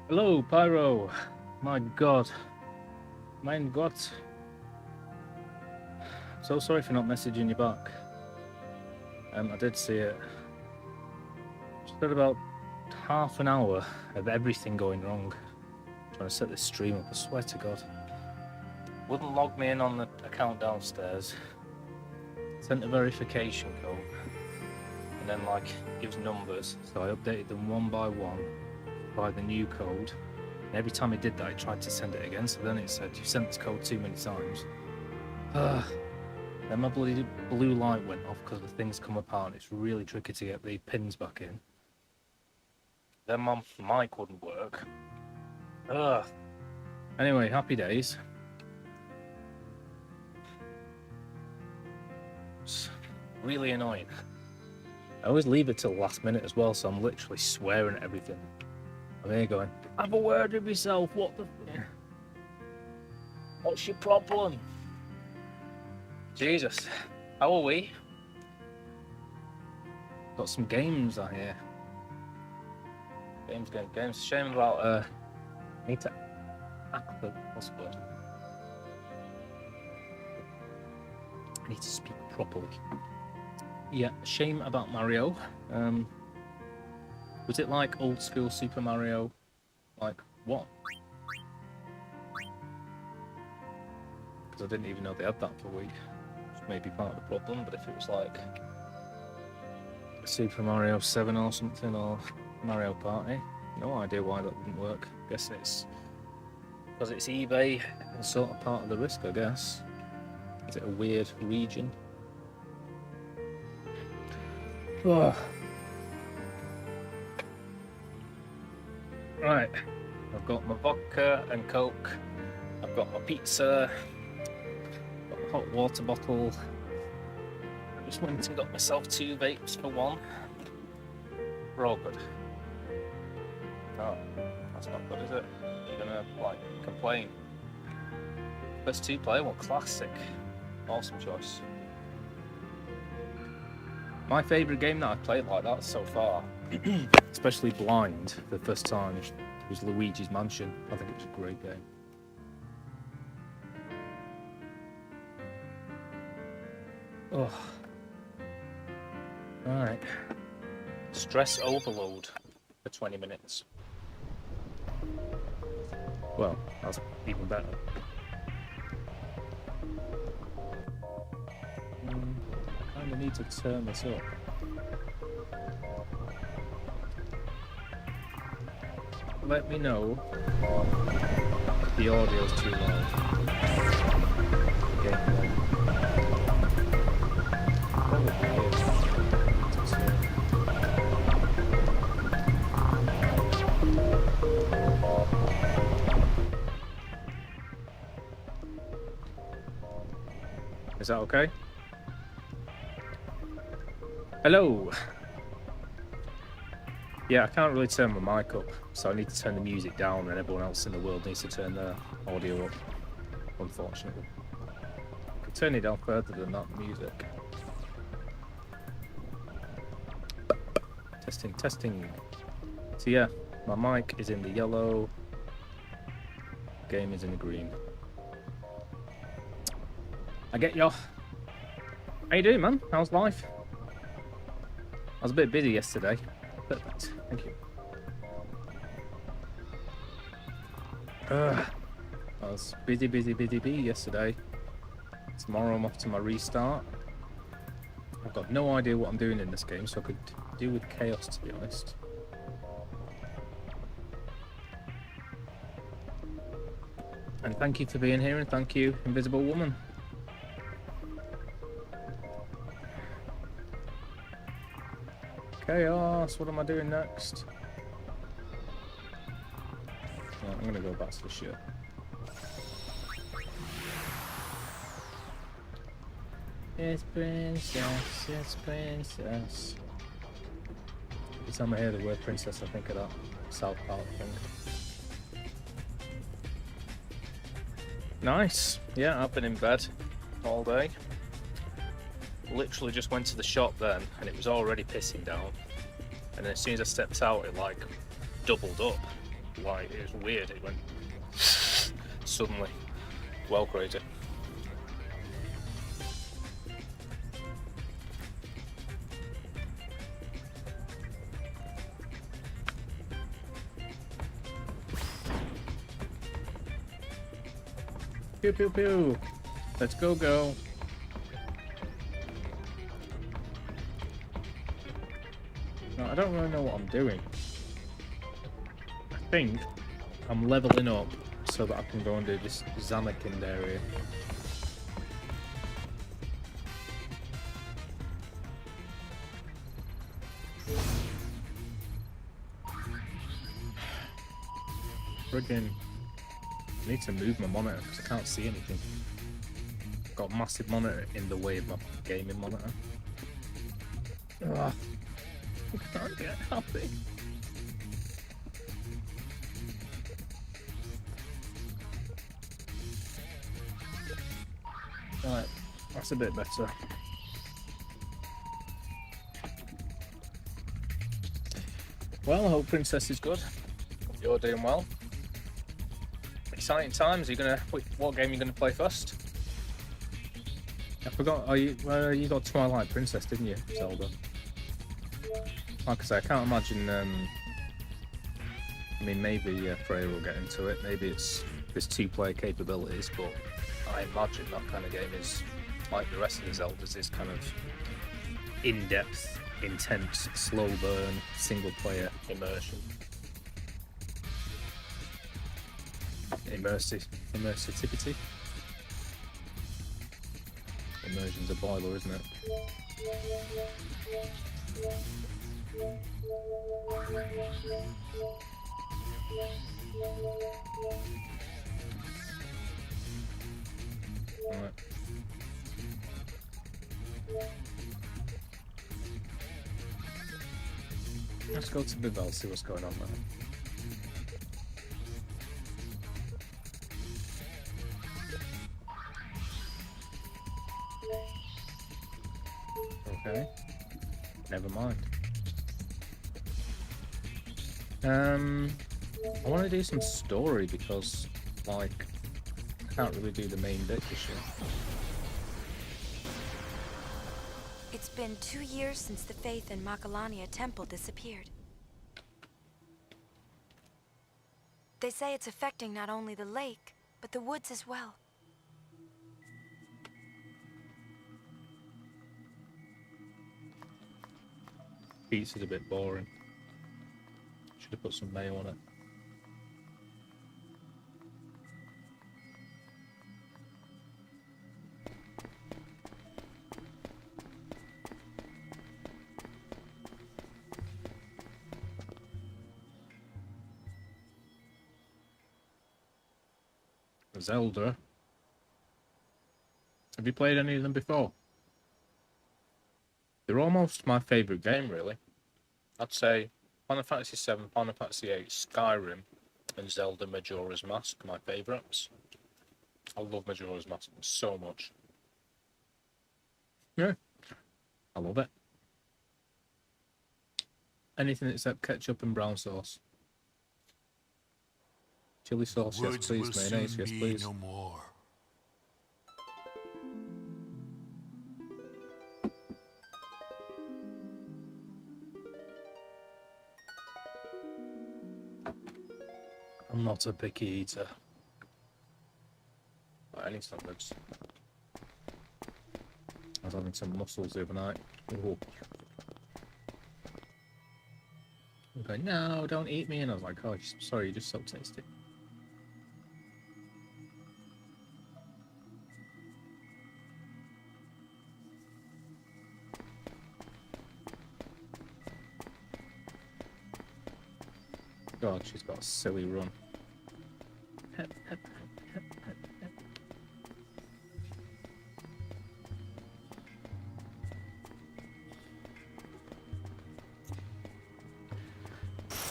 Hello, Pyro. My God. Mein Gott. So sorry for not messaging you back. I did see it. Just had about half an hour of everything going wrong. Trying to set this stream up, I swear to God. Wouldn't log me in on the account downstairs. Sent a verification code. And then, like, gives numbers. So I updated them one by one by the new code. And every time it did that, it tried to send it again. So then it said, "You sent this code too many times." Then my bloody blue light went off because the things come apart. It's really tricky to get the pins back in. Then my mic wouldn't work. Anyway, happy days. It's really annoying. I always leave it till the last minute as well, so I'm literally swearing at everything. I'm here going, "Have a word with yourself, what the... What's your problem?" Jesus, how are we? Got some games out here. Games. Shame about, I need to act the possible. I need to speak properly. Yeah, shame about Mario. Was it like old school Super Mario? Like, what? Because I didn't even know they had that for Wii. Which may be part of the problem, but if it was like Super Mario 7 or something, or Mario Party, no idea why that didn't work. Guess it's because it's eBay and sort of part of the risk, I guess. Is it a weird region? Oh. Right, I've got my vodka and Coke, I've got my pizza, got my hot water bottle. I just went and got myself 2 vapes for one. We're all good. Oh, that's not good, is it? You're gonna, like, complain. Best 2 player, well, classic. Awesome choice. My favourite game that I've played like that so far, especially blind for the first time, was Luigi's Mansion. I think it was a great game. Oh. Alright. Stress overload for 20 minutes. Well, that's even better. I need to turn this up. Let me know if the audio's too loud. Gameplay. Probably is. Is that okay? Hello! Yeah, I can't really turn my mic up, so I need to turn the music down, and everyone else in the world needs to turn their audio up, unfortunately. I can turn it down further than that music. Testing. So yeah, my mic is in the yellow, game is in the green. I get ya. How you doing, man? How's life? I was a bit busy yesterday. Perfect. Thank you. I was busy yesterday. Tomorrow I'm off to my restart. I've got no idea what I'm doing in this game, so I could do with chaos, to be honest. And thank you for being here, and thank you, Invisible Woman. Chaos, what am I doing next? Right, I'm gonna go back to the ship. It's princess, it's princess. Every time I hear the word princess, I think of that South Park thing. Nice. Yeah, I've been in bed all day. Literally just went to the shop then, and it was already pissing down. And then as soon as I stepped out, it like doubled up. light. It was weird. It went suddenly well crazy. Pew pew pew. Let's go. No, I don't really know what I'm doing. I think I'm leveling up so that I can go and do this Zanakind area. Friggin', I need to move my monitor because I can't see anything. Got a massive monitor in the way of my gaming monitor. Ugh. I can't get happy. Right, that's a bit better. Well, I hope Princess is good. You're doing well. Exciting times. What game are you gonna play first? I forgot. You got Twilight Princess, didn't you, Zelda? Like I say, I can't imagine. I mean, maybe Freya will get into it. Maybe there's 2-player capabilities, but I imagine that kind of game is like the rest of the Zeldas, is kind of in-depth, intense, slow burn, single-player immersion. Immersivity. Immersion's a boiler, isn't it? Right. Let's go to Bivelle, see what's going on there. Okay. Never mind. I want to do some story because, like, I can't really do the main bit this year. It's been 2 years since the faith in Makalania Temple disappeared. They say it's affecting not only the lake, but the woods as well. Pizza's a bit boring. Should have put some mayo on it. Zelda. Have you played any of them before? They're almost my favourite game, really. I'd say Final Fantasy VII, Final Fantasy VIII, Skyrim, and Zelda Majora's Mask are my favourites. I love Majora's Mask so much. Yeah, I love it. Anything except ketchup and brown sauce. Chili sauce, yes please. Mayonnaise, yes please. No more. I'm not a picky eater. By any standards. I was having some mussels the other night. Ooh. I'm going, no, don't eat me. And I was like, oh, sorry, you're just so tasty. God, she's got a silly run.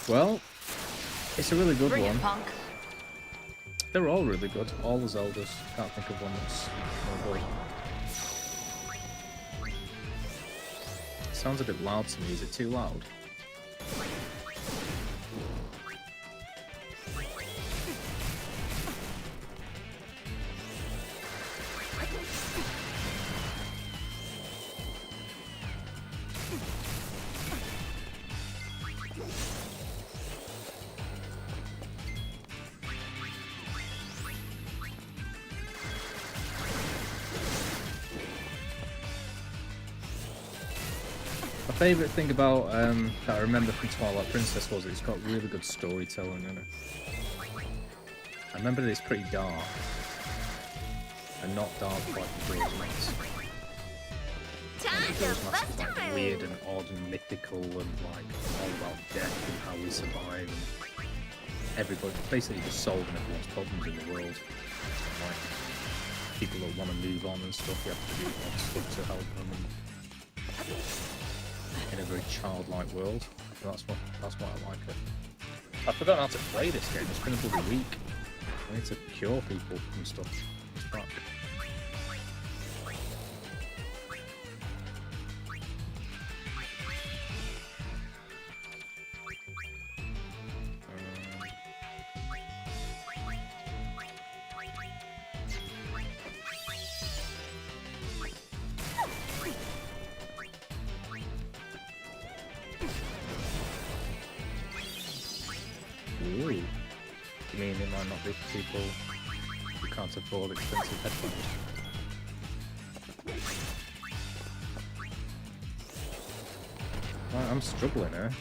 Well, it's a really good Bring one. it, punk. They're all really good. All the Zeldas. Can't think of one that's no good. Sounds a bit loud to me. Is it too loud? favourite thing about that I remember from Twilight Princess was it's got really good storytelling in it. I remember that it's pretty dark, and not dark like Majora's Mask. Majora's Mask is like weird and odd and mythical and like all about death and how we survive. And everybody basically just solving everyone's problems in the world. Like people that want to move on and stuff, you have to do like stuff to help them. And in a very childlike world, so that's what I like it. I've forgotten how to play this game. It's been a bloody week. I need to cure people and stuff. It's back. Ooh. You mean it might not be for people who can't afford expensive headphones? Right, I'm struggling here.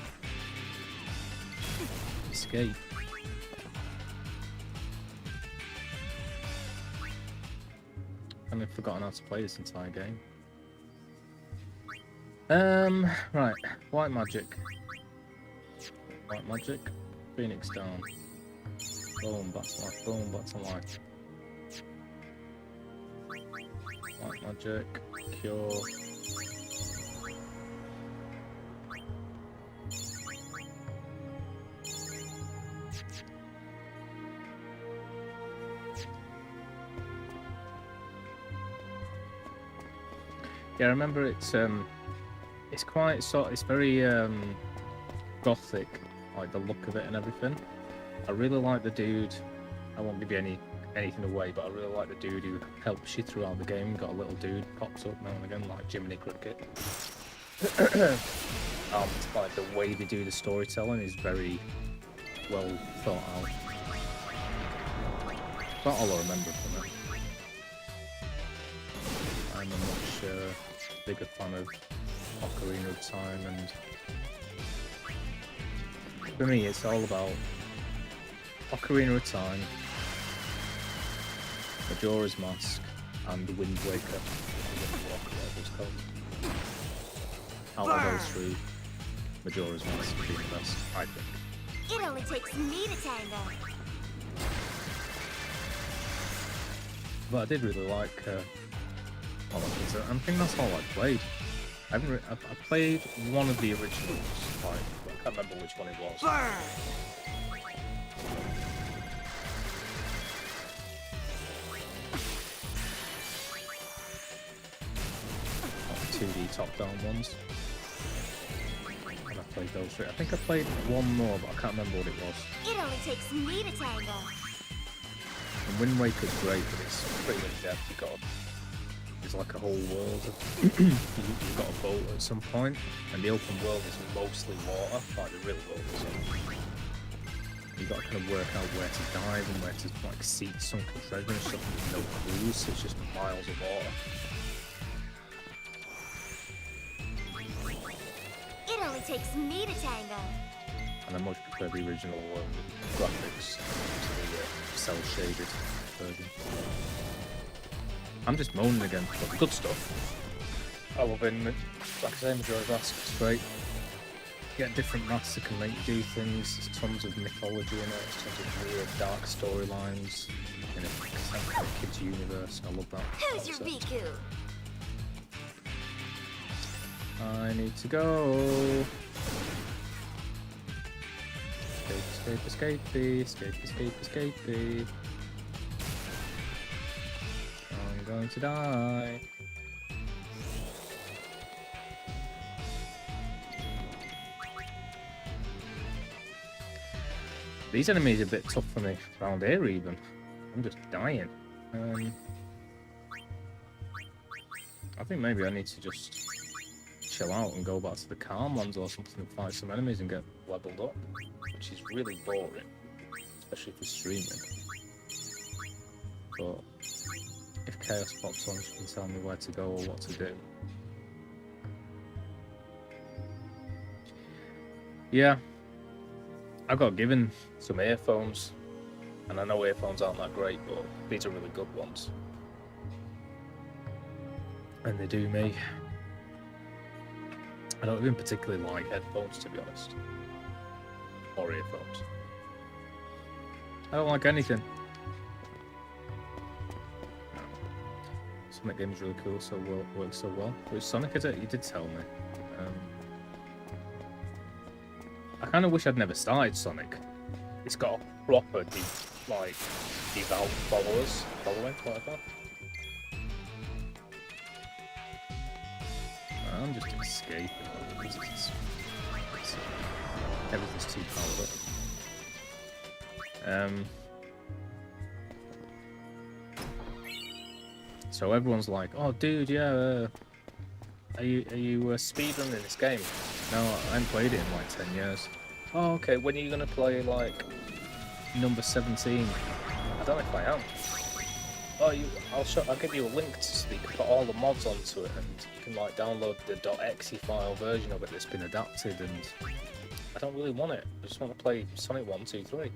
Escape. I've forgotten how to play this entire game. Right. White magic. White magic. Phoenix down. Boom, back to life. Boom, back to life. White magic. Cure. Yeah, I remember it's quite it's very gothic, like the look of it and everything. I really like the dude. I won't give you anything away, but I really like the dude who helps you throughout the game. Got a little dude pops up now and again, like Jiminy Cricket. Like the way they do the storytelling is very well thought out. That's all I remember from it. I'm a much bigger fan of Ocarina of Time, and for me it's all about Ocarina of Time, Majora's Mask, and Wind Waker. Out of those three, Majora's Mask being the best, I think. It only takes me to tango. But I did really like I think that's all I played. I played one of the originals, like, I can't remember which one it was. Like the 2D top-down ones. And I played those three. I think I played one more, but I can't remember what it was. It only takes me to tango. And Wind Waker's great, but it's pretty in-depth. There's like a whole world. You've got a boat at some point, and the open world is mostly water, like the real world is. You've got to kind of work out where to dive and where to like seek sunken treasure and stuff with no clues. It's just miles of water. It only takes me to tango. And I much prefer the original graphics to the cel-shaded version. I'm just moaning again, but good stuff. I love it. Like I say, Majora's Mask, it's great. You get different maths that can make you do things. There's tons of mythology in it. There's tons of weird, dark storylines in a kid's universe. I love that. Who's your Riku? I need to go. Escape, escape. I'm going to die. These enemies are a bit tough for me around here even. I'm just dying. I think maybe I need to just chill out and go back to the calm ones or something and fight some enemies and get leveled up, which is really boring, especially for streaming. But if Chaos pops on, she can tell me where to go or what to do. Yeah, I got given some earphones, and I know earphones aren't that great, but these are really good ones. And they do me. I don't even particularly like headphones, to be honest. Or earphones. I don't like anything. Sonic game is really cool, so well, works so well. Which Sonic is it? You did tell me. I kind of wish I'd never started Sonic. It's got a proper devout following, whatever. I'm just escaping. Everything's too powered up. So everyone's like, "Oh, dude, yeah, are you speedrunning this game?" No, I haven't played it in like 10 years. Oh, okay. When are you gonna play like number 17? I don't know if I am. Oh, I'll give you a link so you can put all the mods onto it, and you can like download the .exe file version of it that's been adapted. And I don't really want it. I just want to play Sonic 1, 2, 3.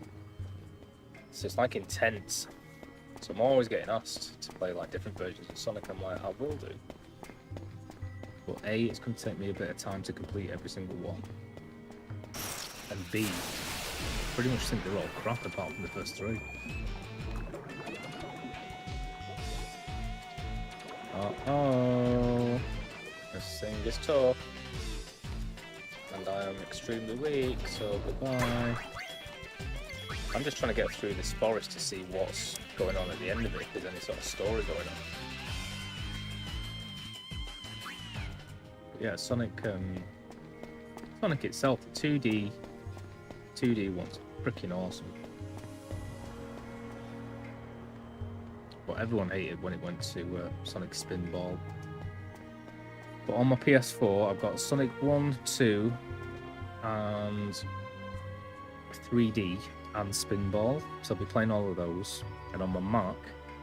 So it's like intense. So I'm always getting asked to play like different versions of Sonic. I'm like, I will do. But A, it's going to take me a bit of time to complete every single one. And B, I pretty much think they're all crap apart from the first 3. Uh-oh. This thing is tough. And I am extremely weak, so goodbye. I'm just trying to get through this forest to see what's going on at the end of it, if there's any sort of story going on. But yeah, Sonic itself, the 2D one's freaking awesome. But everyone hated when it went to Sonic Spinball. But on my PS4, I've got Sonic 1, 2, and 3D and Spinball, so I'll be playing all of those. And on my Mac,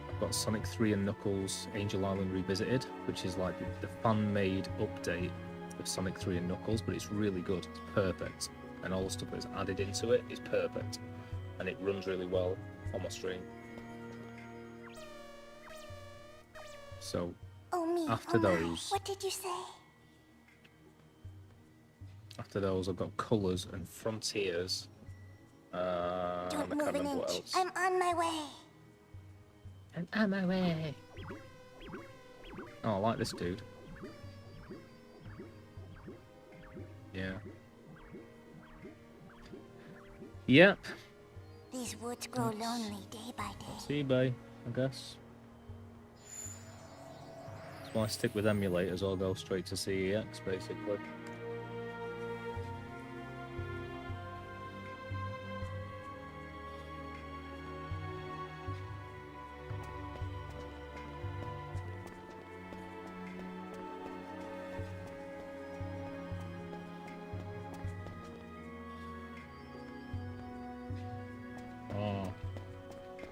I've got Sonic 3 and Knuckles Angel Island Revisited, which is like the fan-made update of Sonic 3 and Knuckles, but it's really good. It's perfect. And all the stuff that's added into it is perfect. And it runs really well on my stream. So, after those... What did you say? After those, I've got Colours and Frontiers. I can't remember what else. I'm on my way. I'm on my way. Oh, I like this dude. Yeah. Yep. These woods grow lonely day by day. That's eBay, I guess. That's why I stick with emulators or go straight to CEX, basically.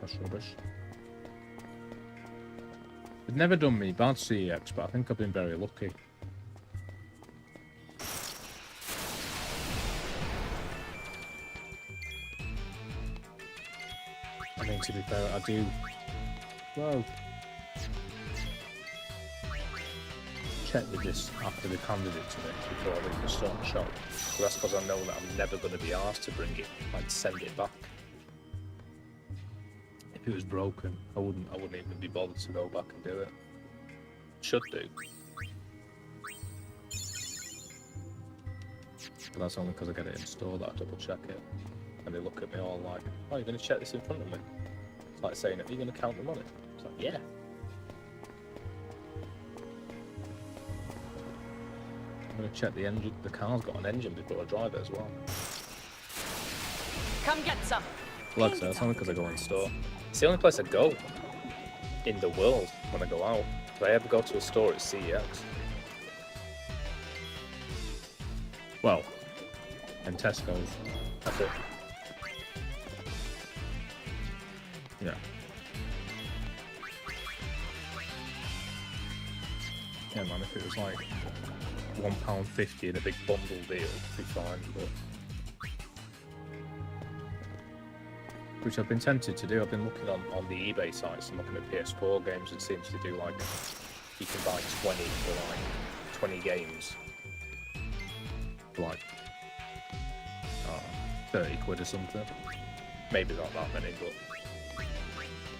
That's rubbish. They've never done me bad CEX, but I think I've been very lucky. I mean, to be fair, I do... Whoa. Check with this after they've handed it to me before they can start the shop. So that's because I know that I'm never going to be asked to bring it, like send it back. If it was broken, I wouldn't even be bothered to go back and do it. Should do. But that's only because I get it in store that I double check it. And they look at me all like, "Oh, you're going to check this in front of me?" It's like saying, "Are you going to count the money?" It's like, "Yeah." I'm going to check the engine. The car's got an engine before I drive it as well. Come get some. Like I said, that's only because I go in store. It's the only place I go in the world when I go out. If I ever go to a store, it's CEX. Well, and Tesco's. That's it. Yeah. Yeah, man, if it was like £1.50 in a big bundle deal, it'd be fine, but which I've been tempted to do. I've been looking on the eBay sites and looking at PS4 games, and seems to do like you can buy 20 for like 20 games for like 30 quid or something. Maybe not that many, but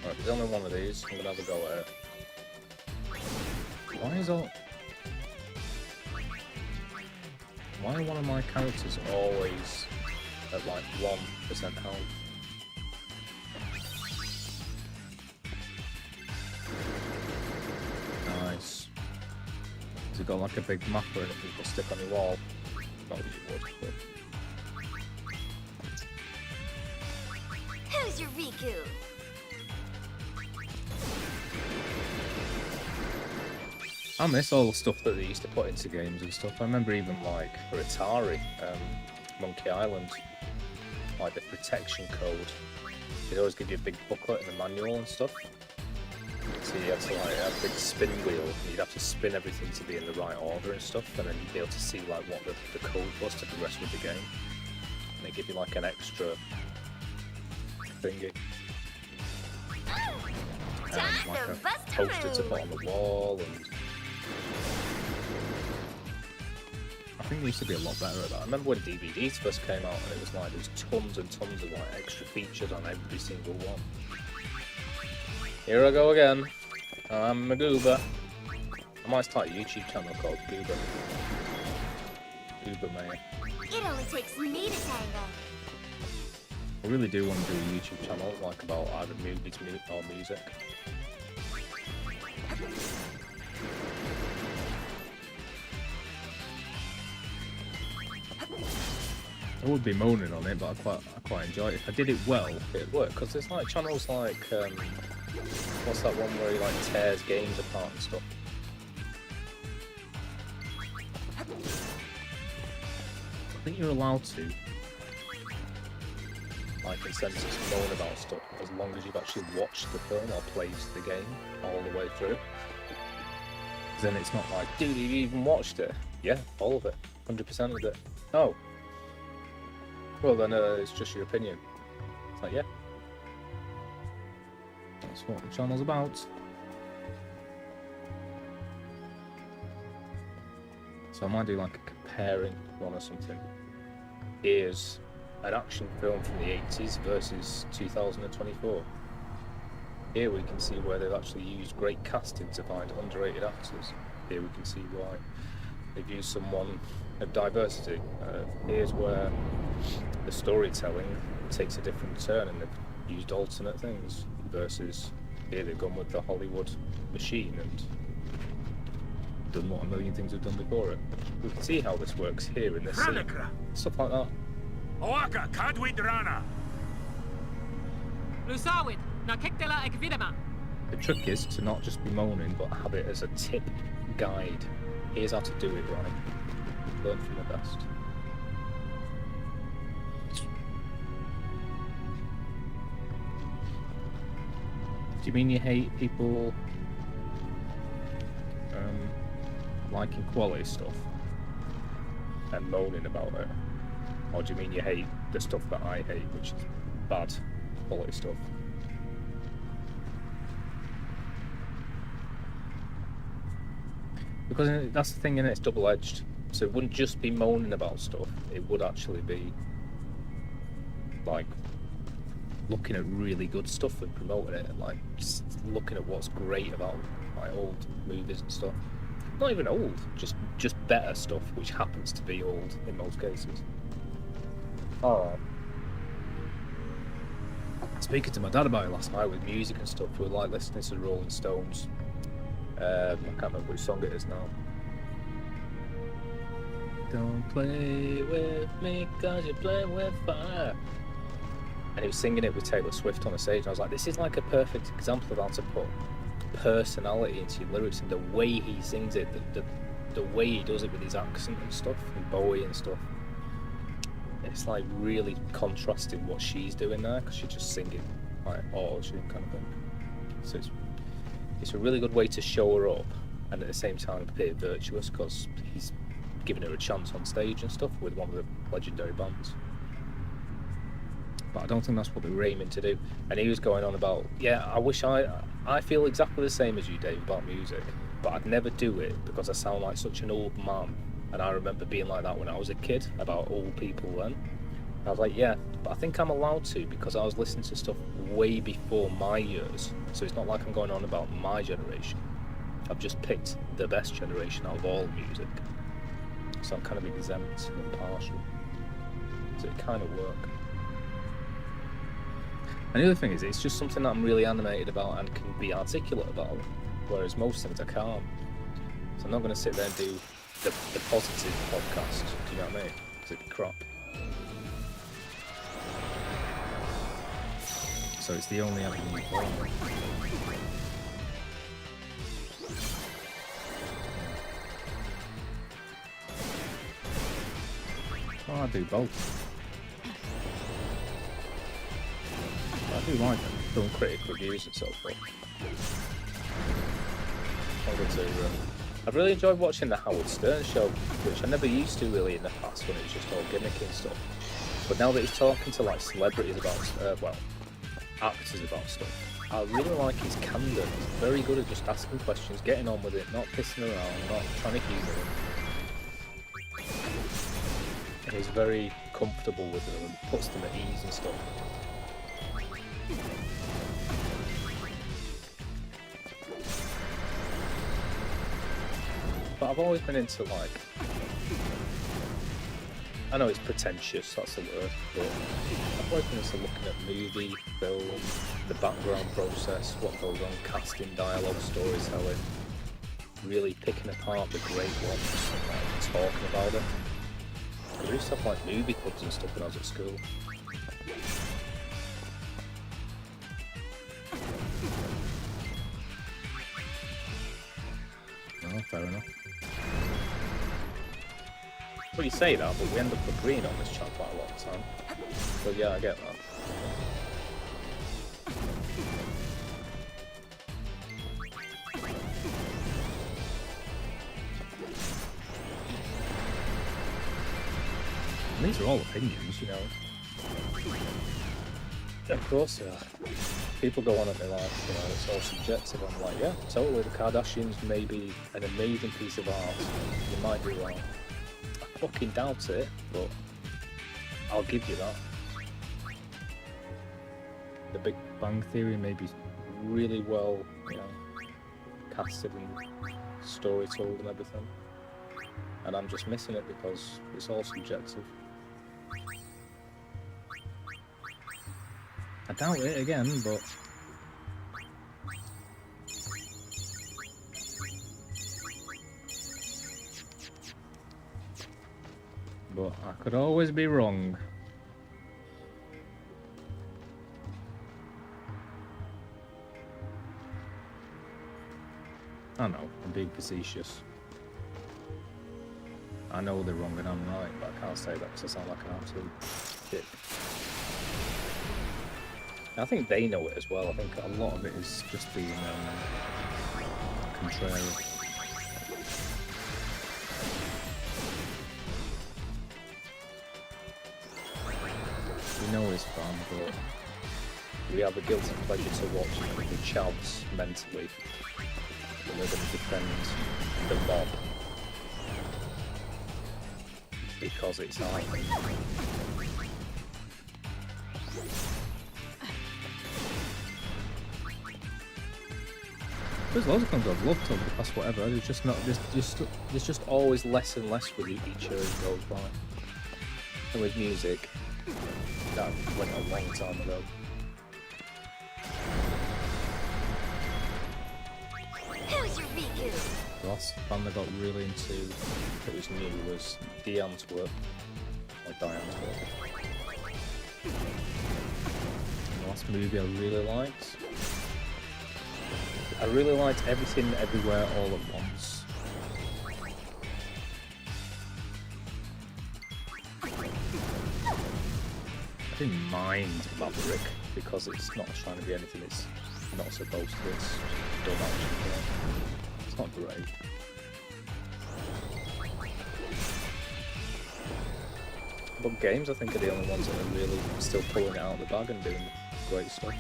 right, there's only one of these. I'm gonna have a go at it. Why are one of my characters always at like 1% health? Nice. Has it got like a big map or anything you can stick on your wall? Not that you would, but... Who's your Riku? I miss all the stuff that they used to put into games and stuff. I remember even like for Atari, Monkey Island, like the protection code. They'd always give you a big booklet and a manual and stuff. So you had to like have a big spin wheel, and you'd have to spin everything to be in the right order and stuff, and then you'd be able to see like what the code was to progress with the game. And they give you like an extra thingy. Like a poster to put on the wall, and I think they used to be a lot better at that. I remember when DVDs first came out, and it was like there was tons and tons of like extra features on every single one. Here I go again. I'm a goober. I might start a YouTube channel called Goober. Goober Man. It only takes me to tango. I really do want to do a YouTube channel like about either movies or music. I would be moaning on it, but I quite enjoy it. If I did it well, it'd work. Because there's like channels like what's that one where he like tears games apart and stuff? I think you're allowed to, like, in sense, moan about stuff as long as you've actually watched the film or played the game all the way through. Then it's not like, dude, you even watched it? Yeah, all of it, 100% of it. Oh. Well, then it's just your opinion. It's like, yeah. That's what the channel's about. So I might do like a comparing one or something. Here's an action film from the 80s versus 2024. Here we can see where they've actually used great casting to find underrated actors. Here we can see why they've used someone of diversity. Here's where the storytelling takes a different turn and they've used alternate things, versus here they've gone with the Hollywood machine and done what a million things have done before it. We can see how this works here in this scene. Stuff like that. Oaka, Kadwidrana. Lusawit, na kiktela ekvidema. The trick is to not just be moaning, but have it as a tip guide. Here's how to do it right. Learn from the best. Do you mean you hate people liking quality stuff and moaning about it? Or do you mean you hate the stuff that I hate, which is bad quality stuff? Because that's the thing, innit? It's double-edged. So it wouldn't just be moaning about stuff, it would actually be like looking at really good stuff and promoting it, and like just looking at what's great about like old movies and stuff. Not even old, just better stuff, which happens to be old in most cases. Alright. Speaking to my dad about it last night with music and stuff, we were like listening to the Rolling Stones. I can't remember which song it is now. Don't play with me, cause you're playing with fire. And he was singing it with Taylor Swift on a stage, and I was like, this is like a perfect example of how to put personality into your lyrics, and the way he sings it, the way he does it with his accent and stuff, and Bowie and stuff. It's like really contrasting what she's doing there, because she's just singing like auto-tune kind of thing. So it's a really good way to show her up, and at the same time appear virtuous, because he's giving her a chance on stage and stuff with one of the legendary bands. but I don't think that's what they were aiming to do. And he was going on about, yeah, I feel exactly the same as you, Dave, about music, but I'd never do it because I sound like such an old man. And I remember being like that when I was a kid, about old people then. I was like, yeah, but I think I'm allowed to because I was listening to stuff way before my years. So it's not like I'm going on about my generation. I've just picked the best generation out of all music. So I'm kind of exempt and impartial. So it kind of works. And the other thing is, it's just something that I'm really animated about and can be articulate about, whereas most things I can't. So I'm not going to sit there and do the positive podcast, do you know what I mean? Because it'd be crap. So it's the only avenue for me. Oh, I do both. I do like film critic reviews and so forth. I've really enjoyed watching the Howard Stern show, which I never used to really in the past when it was just all gimmicky and stuff. But now that he's talking to like celebrities about, actors about stuff, I really like his candour. He's very good at just asking questions, getting on with it, not pissing around, not trying to humour them. And he's very comfortable with them and puts them at ease and stuff. But I've always been into like, I know it's pretentious, that's the word, but I've always been into looking at movie, film, the background process, what goes on, casting, dialogue, storytelling, really picking apart the great ones and like talking about them. I used to have like movie clubs and stuff when I was at school. Oh, fair enough. Well, you say that, but we end up agreeing on this chat quite a lot of the time. But yeah, I get that. And these are all opinions, you know. Yeah, of course they are. People go on at me like, you know, it's all subjective. I'm like, yeah, totally. The Kardashians may be an amazing piece of art. You might be wrong. I fucking doubt it, but I'll give you that. The Big Bang Theory may be really well, you know, casted and story told and everything. And I'm just missing it because it's all subjective. I doubt it again, but I could always be wrong. I know, I'm being facetious. I know they're wrong and I'm right, but I can't say that because I sound like an absolute dick. I think they know it as well. I think a lot of it is just being contrary. We know it's fun, but we have a guilty pleasure to watch the chavs mentally when they're going to defend the mob because it's art. There's loads of films I've loved over the past whatever. There's just not. There's just always less and less with each year as goes by. And with music, that went a long time ago. Who's your Riku? The last band I got really into that was new was The Antwerp, or Die Antwerp. And the last movie I really liked. I really liked Everything Everywhere All at Once. I didn't mind Maverick because it's not trying to be anything it's not supposed to. It's dumb action. It's not great. But games, I think, are the only ones that are really still pulling it out of the bag and doing great stuff.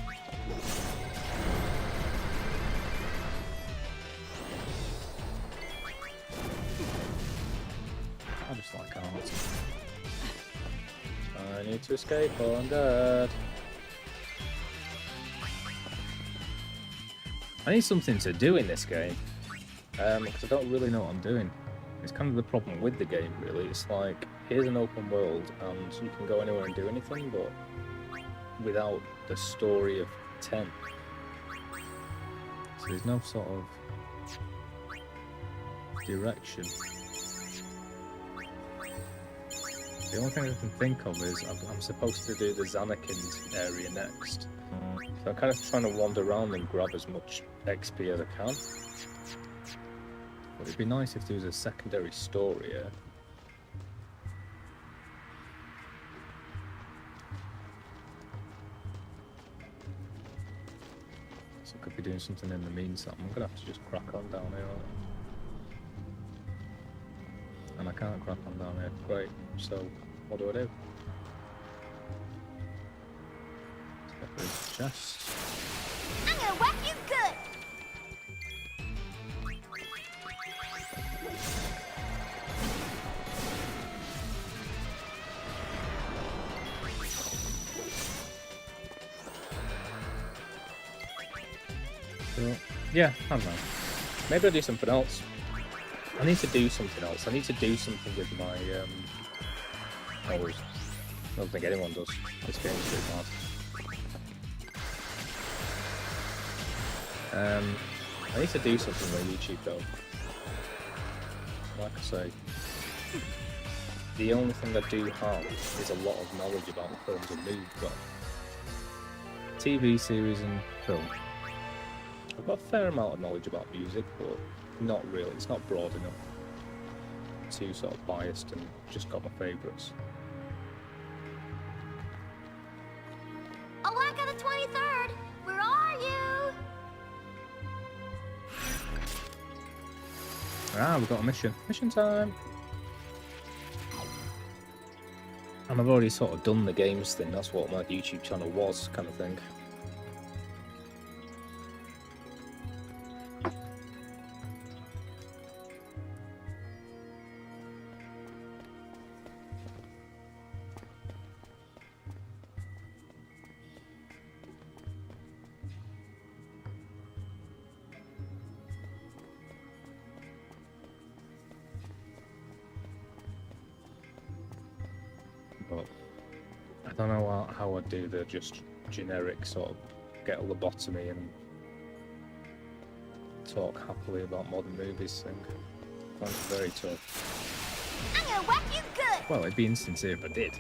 I just like art. I need to escape or I'm dead. I need something to do in this game, because I don't really know what I'm doing. It's kind of the problem with the game, really. It's like, here's an open world, and you can go anywhere and do anything, but without the story of 10. So there's no sort of direction. The only thing I can think of is I'm supposed to do the Zanakin area next. So I'm kind of trying to wander around and grab as much XP as I can. But it'd be nice if there was a secondary story here. So I could be doing something in the meantime. I'm gonna have to just crack on down here. And I can't crack on down here. Great. So what do I do? Let's get this chest. I'm gonna whack you good. So, yeah, I don't know. Maybe I'll do something else. I need to do something else. I need to do something with my hours. I don't think anyone does. This game's pretty hard. I need to do something with YouTube though. Like I say, the only thing I do have is a lot of knowledge about films and movies, but TV series and film. I've got a fair amount of knowledge about music, but not really. It's not broad enough. Too sort of biased and just got my favourites. Alaka the 23rd. Where are you? Ah, we've got a mission. Mission time! And I've already sort of done the games thing. That's what my YouTube channel was, kind of thing. But I don't know how I'd do the just generic sort of get a lobotomy and talk happily about modern movies thing. I find it very tough. I'm gonna whack you good. Well, it'd be insincere if I did.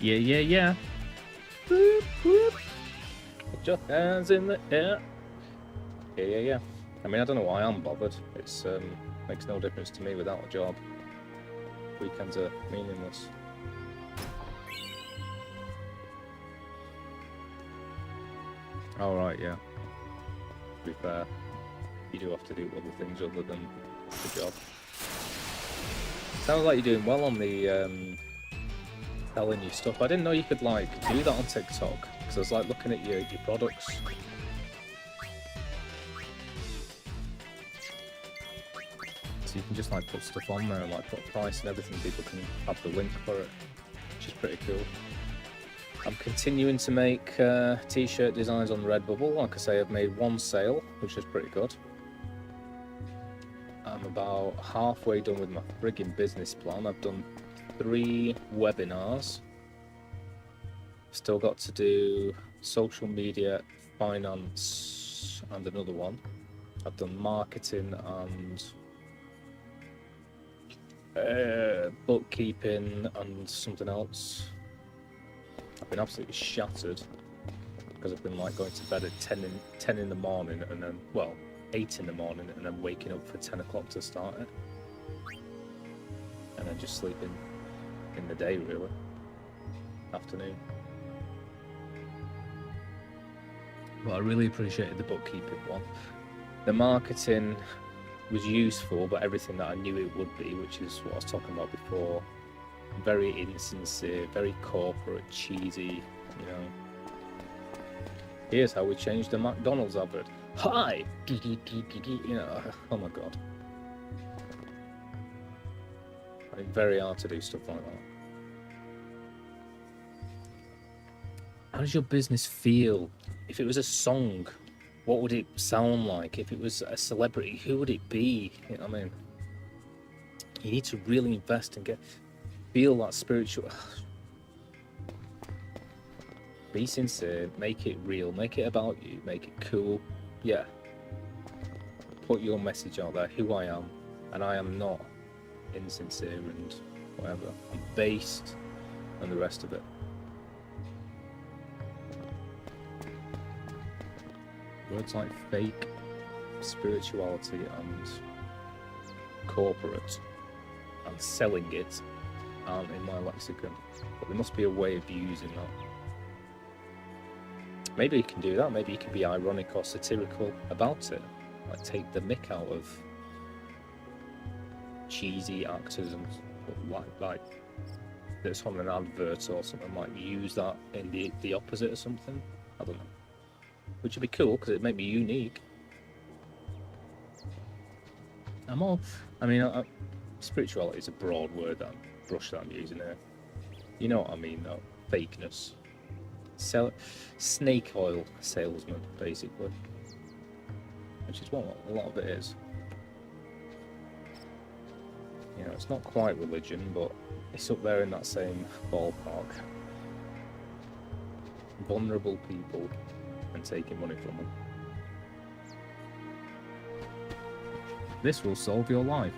Yeah, yeah, yeah. Whoop, whoop. Put your hands in the air. Yeah, yeah, yeah. I mean, I don't know why I'm bothered. It's makes no difference to me without a job. Weekends are meaningless. All right, yeah. To be fair, you do have to do other things other than the job. Sounds like you're doing well on the selling your stuff. I didn't know you could like do that on TikTok because I was like looking at your products. So you can just like put stuff on there and like put a price and everything. People can have the link for it, which is pretty cool. I'm continuing to make t-shirt designs on Redbubble. Like I say, I've made one sale, which is pretty good. I'm about halfway done with my frigging business plan. I've done 3 webinars. Still got to do social media, finance, and another one. I've done marketing and bookkeeping and something else. I've been absolutely shattered because I've been like going to bed at 10 in the morning and then, well, 8 in the morning and then waking up for 10 o'clock to start it. And then just sleeping in the day, really. afternoon. But I really appreciated the bookkeeping one. The marketing was useful, but everything that I knew it would be, which is what I was talking about before, very insincere, very corporate, cheesy, you know. Here's how we changed the McDonald's advert. Hi! You know, oh my god. I think very hard to do stuff like that. How does your business feel? If it was a song, what would it sound like? If it was a celebrity, who would it be? You know what I mean? You need to really invest and feel that spiritual. Be sincere, make it real, make it about you, make it cool. Yeah. Put your message out there, who I am, and I am not insincere and whatever. I'm based and the rest of it. Words like fake, spirituality and corporate and selling it aren't in my lexicon. But there must be a way of using that. Maybe you can do that, maybe you can be ironic or satirical about it. Like take the mick out of cheesy actors and like that's on an advert or something, like use that in the opposite or something. I don't know. Which would be cool because it'd make me unique. Spirituality is a broad word, that brush that I'm using here. You know what I mean though, fakeness. Snake oil salesman, basically. Which is what a lot of it is. You know, it's not quite religion, but it's up there in that same ballpark. Vulnerable people and taking money from them. This will solve your life.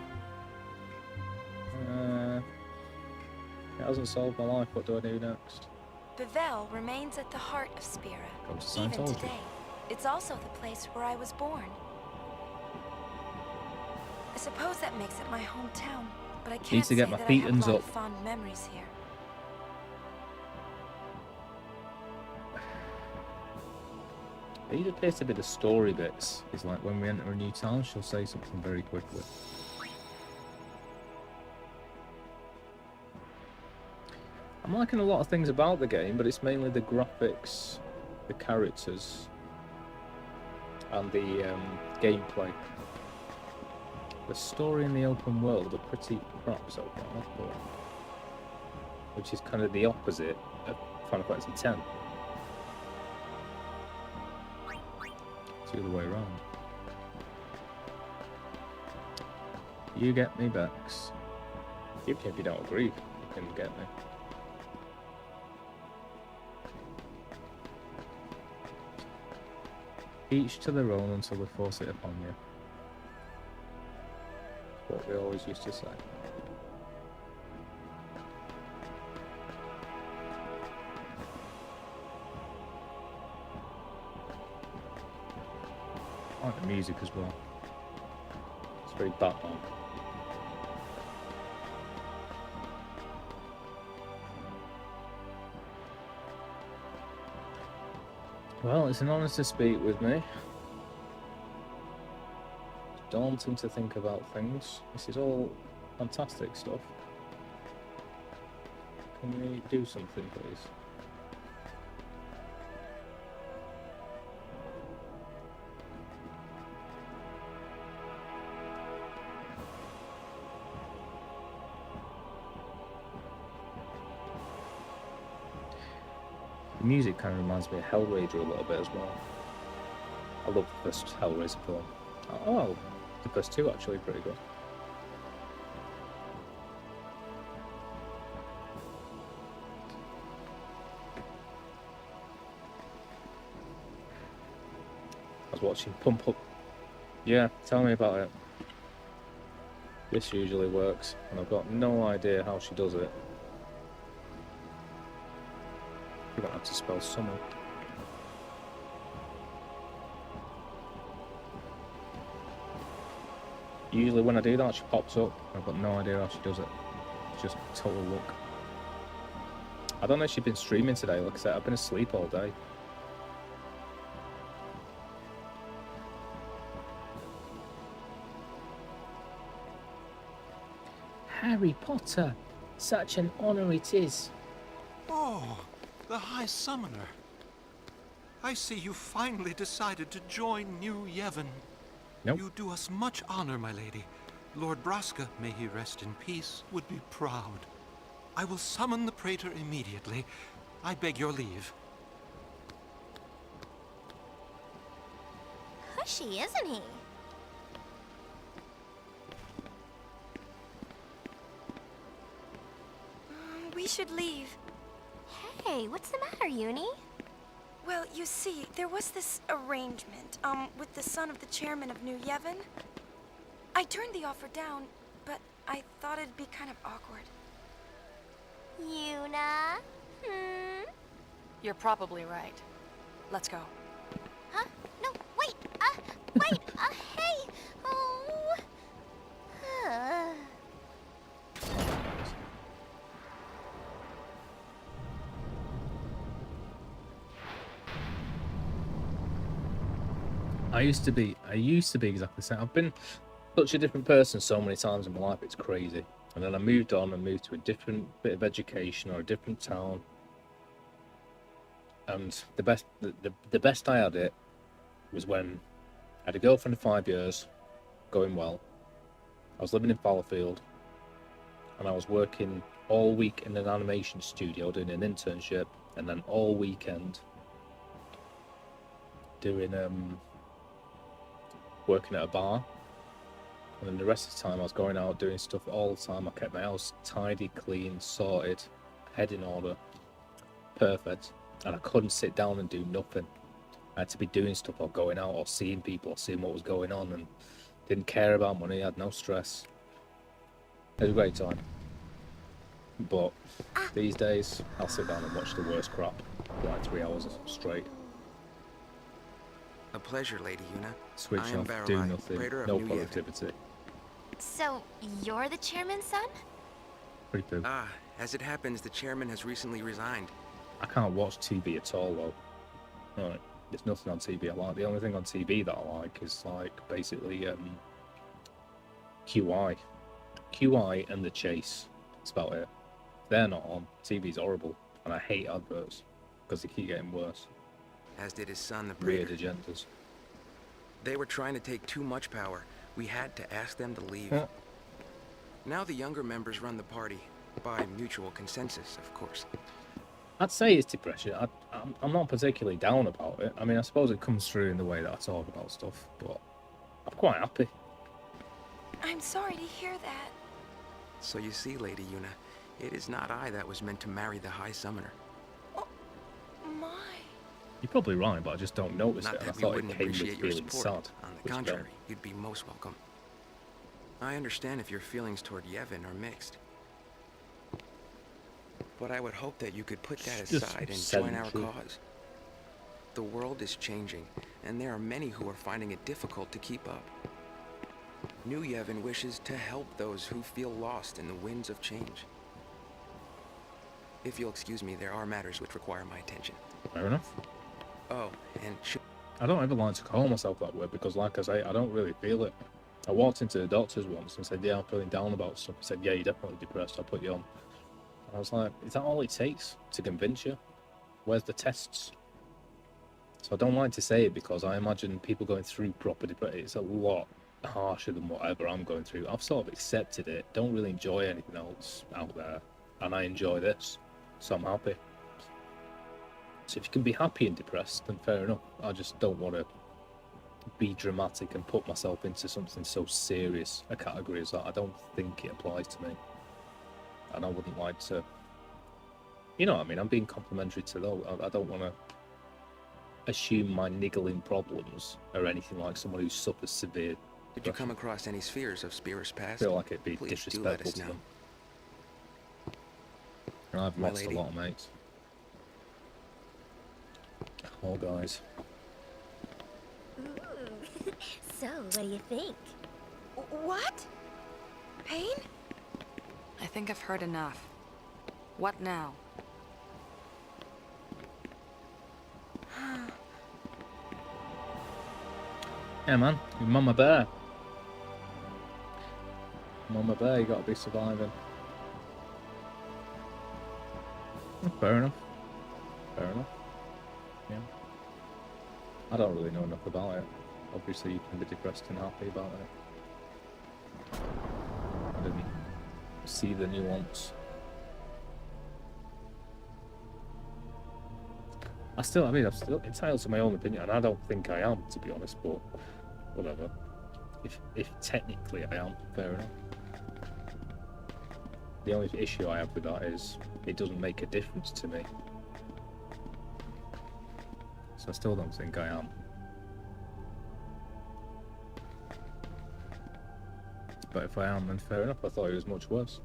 It hasn't solved my life. What do I do next? Bevel remains at the heart of Spira. Go to Even Scientology. today, it's also the place where I was born. I suppose that makes it my hometown, but I can't Need to get say my that I feet have a lot up. of fond memories here. These appear to be the story bits. It's like when we enter a new town, she'll say something very quickly. I'm liking a lot of things about the game, but it's mainly the graphics, the characters, and the gameplay. The story and the open world are pretty crap so far, but which is kind of the opposite of Final Fantasy X. It's the other way around. You get me, Bex. Even if you don't agree, you can get me. Each to their own until we force it upon you. What we always used to say. I like the music as well. It's very Batman. Well, it's an honour to speak with me. It's daunting to think about things. This is all fantastic stuff. Can we do something, please? The music kind of reminds me of Hellraiser a little bit as well. I love the first Hellraiser film. Oh, the first two actually pretty good. I was watching Pump Up. Yeah, tell me about it. This usually works, and I've got no idea how she does it. You're gonna have to spell summer. Usually when I do that, she pops up. I've got no idea how she does it. It's just total luck. I don't know if she's been streaming today. Like I said, I've been asleep all day. Harry Potter, such an honor it is. Oh, the High Summoner. I see you finally decided to join New Yevon. Nope. You do us much honor, my lady. Lord Braska, may he rest in peace, would be proud. I will summon the Praetor immediately. I beg your leave. Pushy, isn't he? We should leave. Hey, what's the matter, Uni? Well, you see, there was this arrangement, with the son of the chairman of New Yevon. I turned the offer down, but I thought it'd be kind of awkward. Yuna? You're probably right. Let's go. Huh? No, wait! Hey! Oh! I used to be exactly the same. I've been such a different person so many times in my life, it's crazy. And then I moved on and moved to a different bit of education or a different town. And the best I had it was when I had a girlfriend for 5 years, going well. I was living in Fallowfield, and I was working all week in an animation studio doing an internship, and then all weekend doing working at a bar. And then the rest of the time I was going out doing stuff all the time. I kept my house tidy, clean, sorted, head in order, perfect. And I couldn't sit down and do nothing. I had to be doing stuff or going out or seeing people or seeing what was going on, and didn't care about money, had no stress. It was a great time. But these days, I'll sit down and watch the worst crap for like 3 hours straight. A pleasure, Lady Yuna. Switch I am off, Baralai, do nothing, Praetor of no New Yevon. productivity. So, you're the chairman's son? Pretty poo. Ah, as it happens, the chairman has recently resigned. I can't watch TV at all though. Right, there's nothing on TV I like. The only thing on TV that I like is like basically QI and The Chase. That's about it. They're not on. TV's horrible, and I hate adverts because they keep getting worse. As did his son, the Weird Praetor. agendas. They were trying to take too much power. We had to ask them to leave. Yeah. Now the younger members run the party, by mutual consensus, of course. I'd say it's depression. I'm not particularly down about it. I mean, I suppose it comes through in the way that I talk about stuff, but I'm quite happy. I'm sorry to hear that. So you see, Lady Yuna, it is not I that was meant to marry the High Summoner. Oh, my. You're probably right, but I just don't notice Not it. And I that we thought it wouldn't came with appreciate your feeling support. sad. On the which you contrary, don't. you'd be most welcome. I understand if your feelings toward Yevon are mixed. But I would hope that you could put that Just aside and selling join our truth. cause. The world is changing, and there are many who are finding it difficult to keep up. New Yevon wishes to help those who feel lost in the winds of change. If you'll excuse me, there are matters which require my attention. Fair enough. Oh, and I don't ever like to call myself that way because, like I say, I don't really feel it. I walked into the doctor's once and said, yeah, I'm feeling down about stuff. He said, yeah, you're definitely depressed. I'll put you on. And I was like, is that all it takes to convince you? Where's the tests? So I don't like to say it because I imagine people going through proper depression. It's a lot harsher than whatever I'm going through. I've sort of accepted it. Don't really enjoy anything else out there. And I enjoy this. So I'm happy. So if you can be happy and depressed, then fair enough. I just don't want to be dramatic and put myself into something so serious a category as that. I don't think it applies to me. And I wouldn't like to, you know what I mean? I'm being complimentary to those. I don't want to assume my niggling problems are anything like someone who suffers severe if you depression. come across any spheres of Spear's I past, feel like it'd be please do let disrespectful us to know. them. And I've My lost lady. a lot of mates. Oh, guys. Ooh. So, what do you think? What? Paine? I think I've heard enough. What now? Yeah, man. Your mama bear. Mama bear, you gotta be surviving. Fair enough. Fair enough. Yeah. I don't really know enough about it. Obviously, you can be depressed and happy about it. I didn't see the nuance. I'm still entitled to my own opinion, and I don't think I am, to be honest, but whatever. If technically I am, fair enough. The only issue I have with that is it doesn't make a difference to me. So I still don't think I am. But if I am, then fair enough. I thought it was much worse.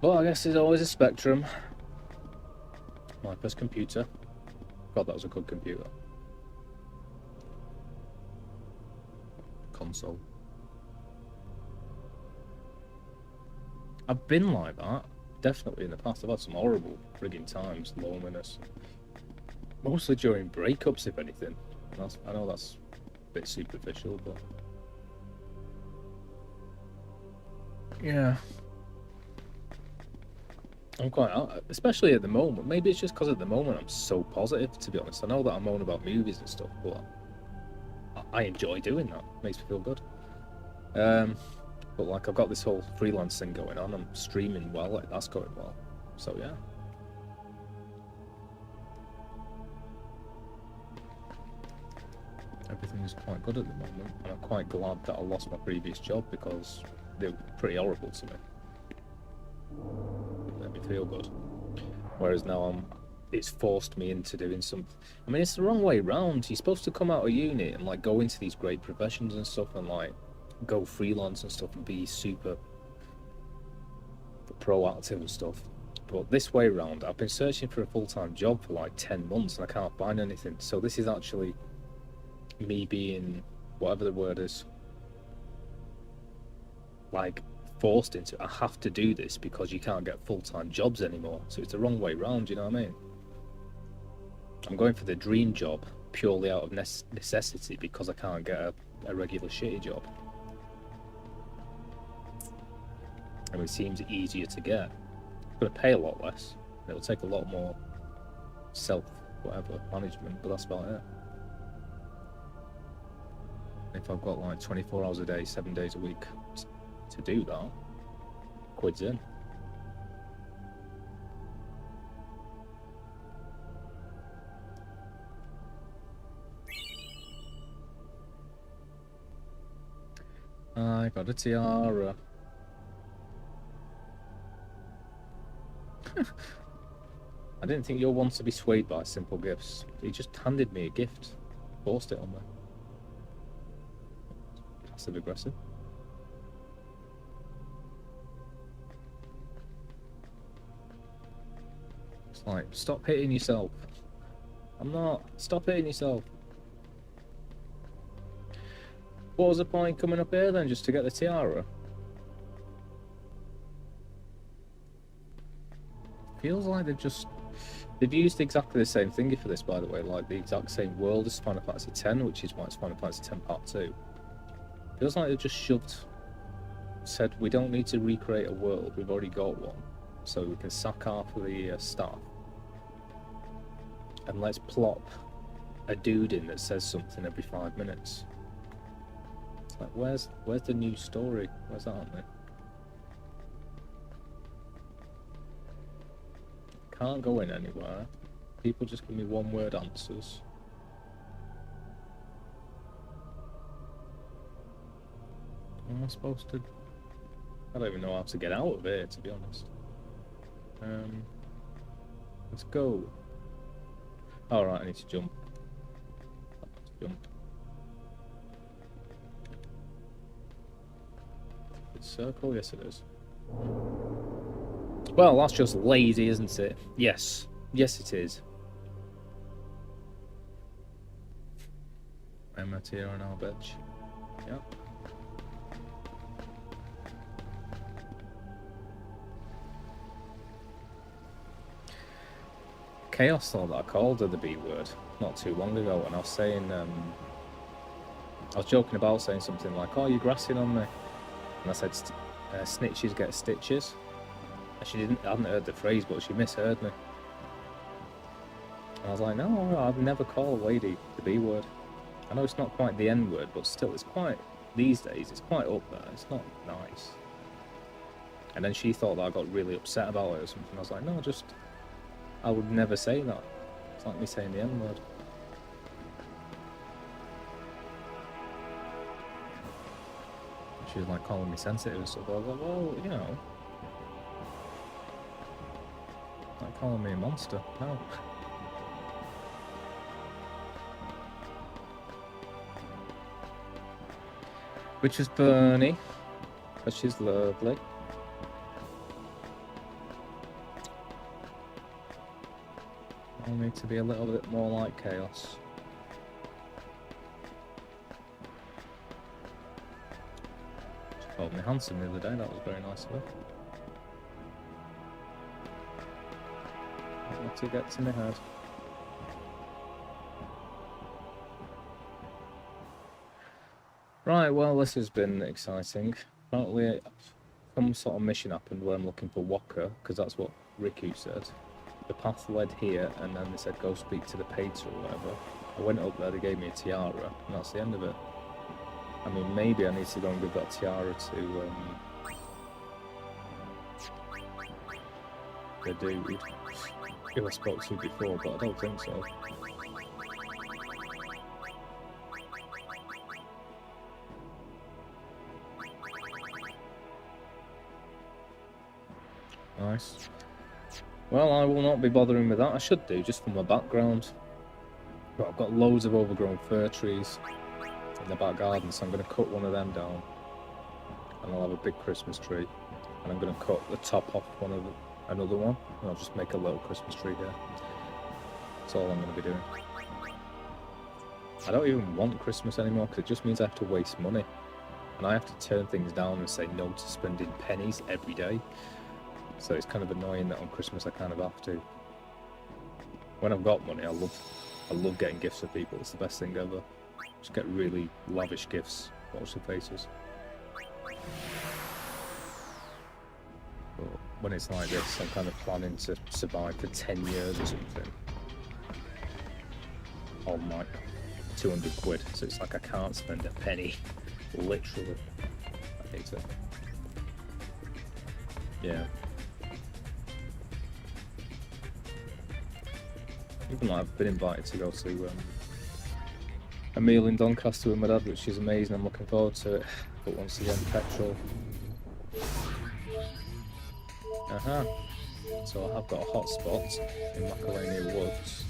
But I guess there's always a spectrum. My first computer. God, that was a good computer. Console. I've been like that. Definitely in the past. I've had some horrible frigging times, loneliness. Mostly during breakups, if anything. I know that's a bit superficial, but yeah. I'm quite out, especially at the moment. Maybe it's just because at the moment I'm so positive, to be honest. I know that I moan about movies and stuff, but I enjoy doing that. It makes me feel good. But like I've got this whole freelance thing going on. I'm streaming well, like that's going well. So yeah. Everything's quite good at the moment, and I'm quite glad that I lost my previous job because they were pretty horrible to me. It made me feel good. Whereas now it's forced me into doing something. I mean, it's the wrong way round. You're supposed to come out of uni and like go into these great professions and stuff, and like go freelance and stuff, and be super proactive and stuff. But this way round, I've been searching for a full-time job for like 10 months and I can't find anything. So this is actually me being, whatever the word is, like forced into, I have to do this because you can't get full-time jobs anymore. So it's the wrong way round, you know what I mean? I'm going for the dream job purely out of necessity because I can't get a regular shitty job. And it seems easier to get. It's going to pay a lot less. It'll take a lot more whatever management, but that's about it. If I've got like 24 hours a day, 7 days a week to do that, quid's in. I got a tiara. I didn't think you'll want to be swayed by simple gifts. He just handed me a gift. Forced it on me. Passive aggressive. It's like, stop hitting yourself. I'm not. Stop hitting yourself. What was the point coming up here then, just to get the tiara? Feels like they've used exactly the same thing for this, by the way, like the exact same world as Final Fantasy X, which is why it's Final Fantasy X Part 2. Feels like they've just said we don't need to recreate a world, we've already got one, so we can sack half of the staff. And let's plop a dude in that says something every 5 minutes. It's like, where's the new story? Where's that on there? Can't go in anywhere. People just give me one-word answers. Am I supposed to? I don't even know how to get out of here, to be honest. Let's go. All right, I need to jump. Circle? Yes, it is. Well, that's just lazy, isn't it? Yes. Yes, it is. Emma, Tira, and our bitch. Yep. Chaos thought that I called her the B word not too long ago, and I was saying, I was joking about saying something like, "Oh, you're grassing on me," and I said, "Snitches get stitches." And she hadn't heard the phrase, but she misheard me. And I was like, "No, I've never called a lady the B word. I know it's not quite the N word, but still, it's quite these days. It's quite up there. It's not nice." And then she thought that I got really upset about it or something. I was like, "No, I would never say that. It's like me saying the N word." She was like calling me sensitive and stuff. I was like, "Well, you know, like calling me a monster. No." Which is funny, but she's lovely. I need to be a little bit more like Chaos. She called me handsome the other day, that was very nice of her. Not to get to my head. Right, well, this has been exciting. Apparently, some sort of mission happened where I'm looking for Walker, because that's what Riku said. The path led here, and then they said go speak to the painter or whatever. I went up there, they gave me a tiara, and that's the end of it. I mean, maybe I need to go and give that tiara to the dude who I spoke to before, but I don't think so. Nice. Well, I will not be bothering with that. I should do, just for my background. But I've got loads of overgrown fir trees in the back garden, so I'm going to cut one of them down. And I'll have a big Christmas tree. And I'm going to cut the top off another one. And I'll just make a little Christmas tree here. That's all I'm going to be doing. I don't even want Christmas anymore, because it just means I have to waste money. And I have to turn things down and say no to spending pennies every day. So it's kind of annoying that on Christmas I kind of have to. When I've got money, I love getting gifts for people. It's the best thing ever. Just get really lavish gifts. Watch the faces. But when it's like this, I'm kind of planning to survive for 10 years or something. On like 200 quid. So it's like I can't spend a penny. Literally. I hate it. Yeah. Even like I've been invited to go to a meal in Doncaster with my dad, which is amazing. I'm looking forward to it. But once again, petrol. So I have got a hot spot in Macalania Woods.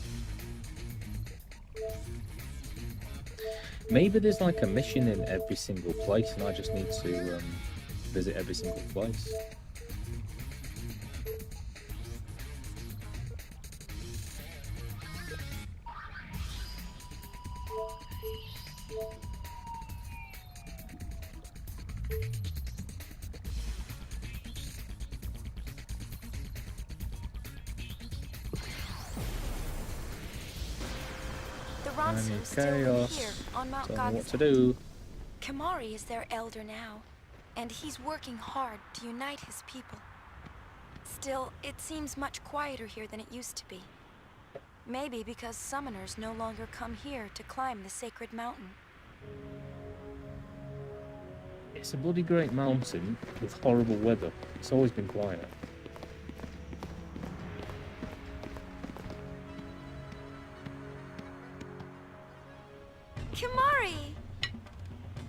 Maybe there's like a mission in every single place, and I just need to visit every single place. Ronso's still here on Mount Tell me what Gaga. to do. Kimahri is their elder now, and he's working hard to unite his people. Still, it seems much quieter here than it used to be. Maybe because summoners no longer come here to climb the sacred mountain. It's a bloody great mountain with horrible weather. It's always been quiet. Kimahri!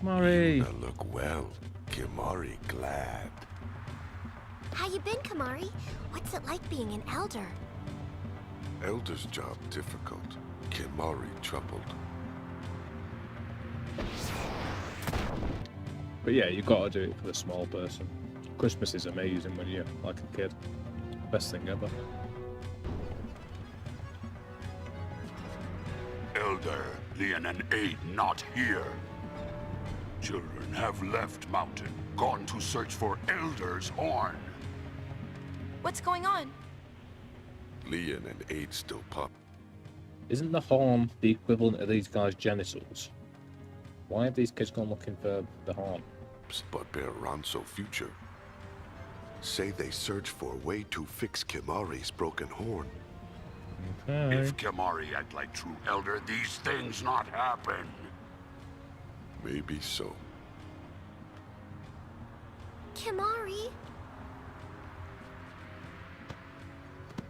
Kimahri! You look well. Kimahri glad. How you been, Kimahri? What's it like being an elder? Elder's job difficult. Kimahri troubled. But yeah, you gotta do it for the small person. Christmas is amazing when you're like a kid. Best thing ever. Elder, Leon and Aid not here. Children have left mountain, gone to search for Elder's horn. What's going on? Leon and Aid still pop. Isn't the horn the equivalent of these guys' genitals? Why have these kids gone looking for the horn? But bear Ronso future. Say they search for a way to fix Kimari's broken horn. Okay. If Kimari act like true elder, these things not happen. Maybe so. Kimari?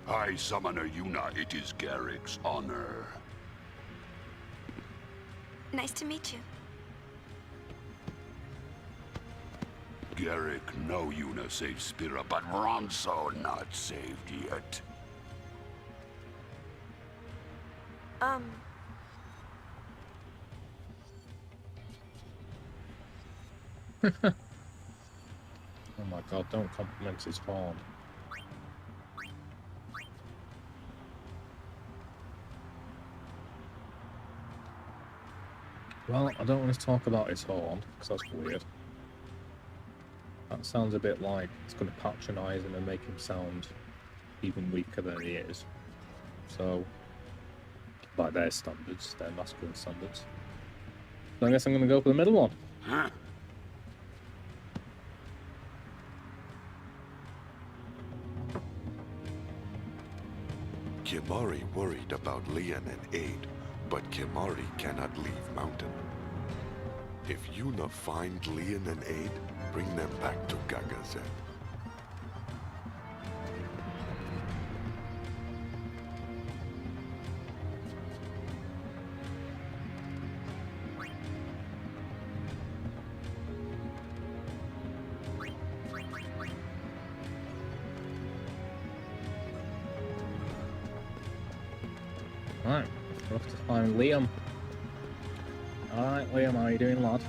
High Summoner Yuna, it is Garrick's honor. Nice to meet you. Garrick know Yuna saved Spira, but Ronso not saved yet. Oh my god, don't compliment his horn. Well, I don't want to talk about his horn, because that's weird. That sounds a bit like it's going to patronise him and make him sound even weaker than he is. So, by their standards, their masculine standards. So I guess I'm going to go for the middle one. Huh? Kimari worried about Leon and Aid, but Kimari cannot leave mountain. If Yuna find Leon and Aid, bring them back to Gagazet. Alright, we're off to find Liam. Alright, Liam, how are you doing, lad?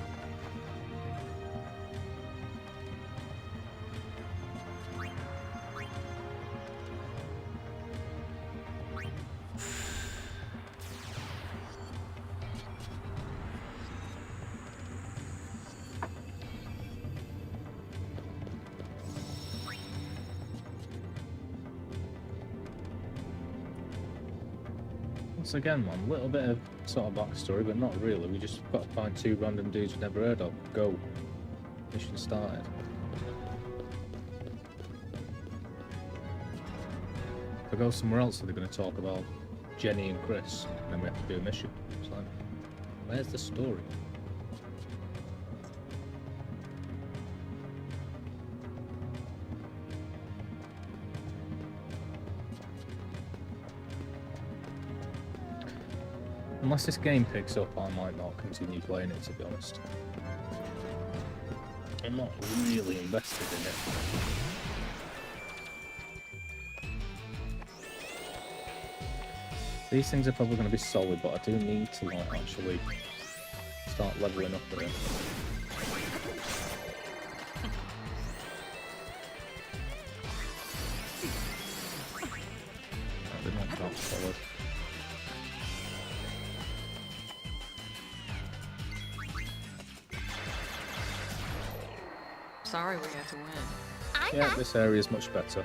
Once again, man, a little bit of sort of backstory, but not really. We just got to find two random dudes we've never heard of. Go. Mission started. If I go somewhere else, are they going to talk about Jenny and Chris? And then we have to do a mission. It's like, where's the story? Unless this game picks up, I might not continue playing it, to be honest. I'm not really invested in it. These things are probably going to be solid, but I do need to like actually start leveling up with it. They're not that solid. Sorry we had to win. Yeah, this area is much better.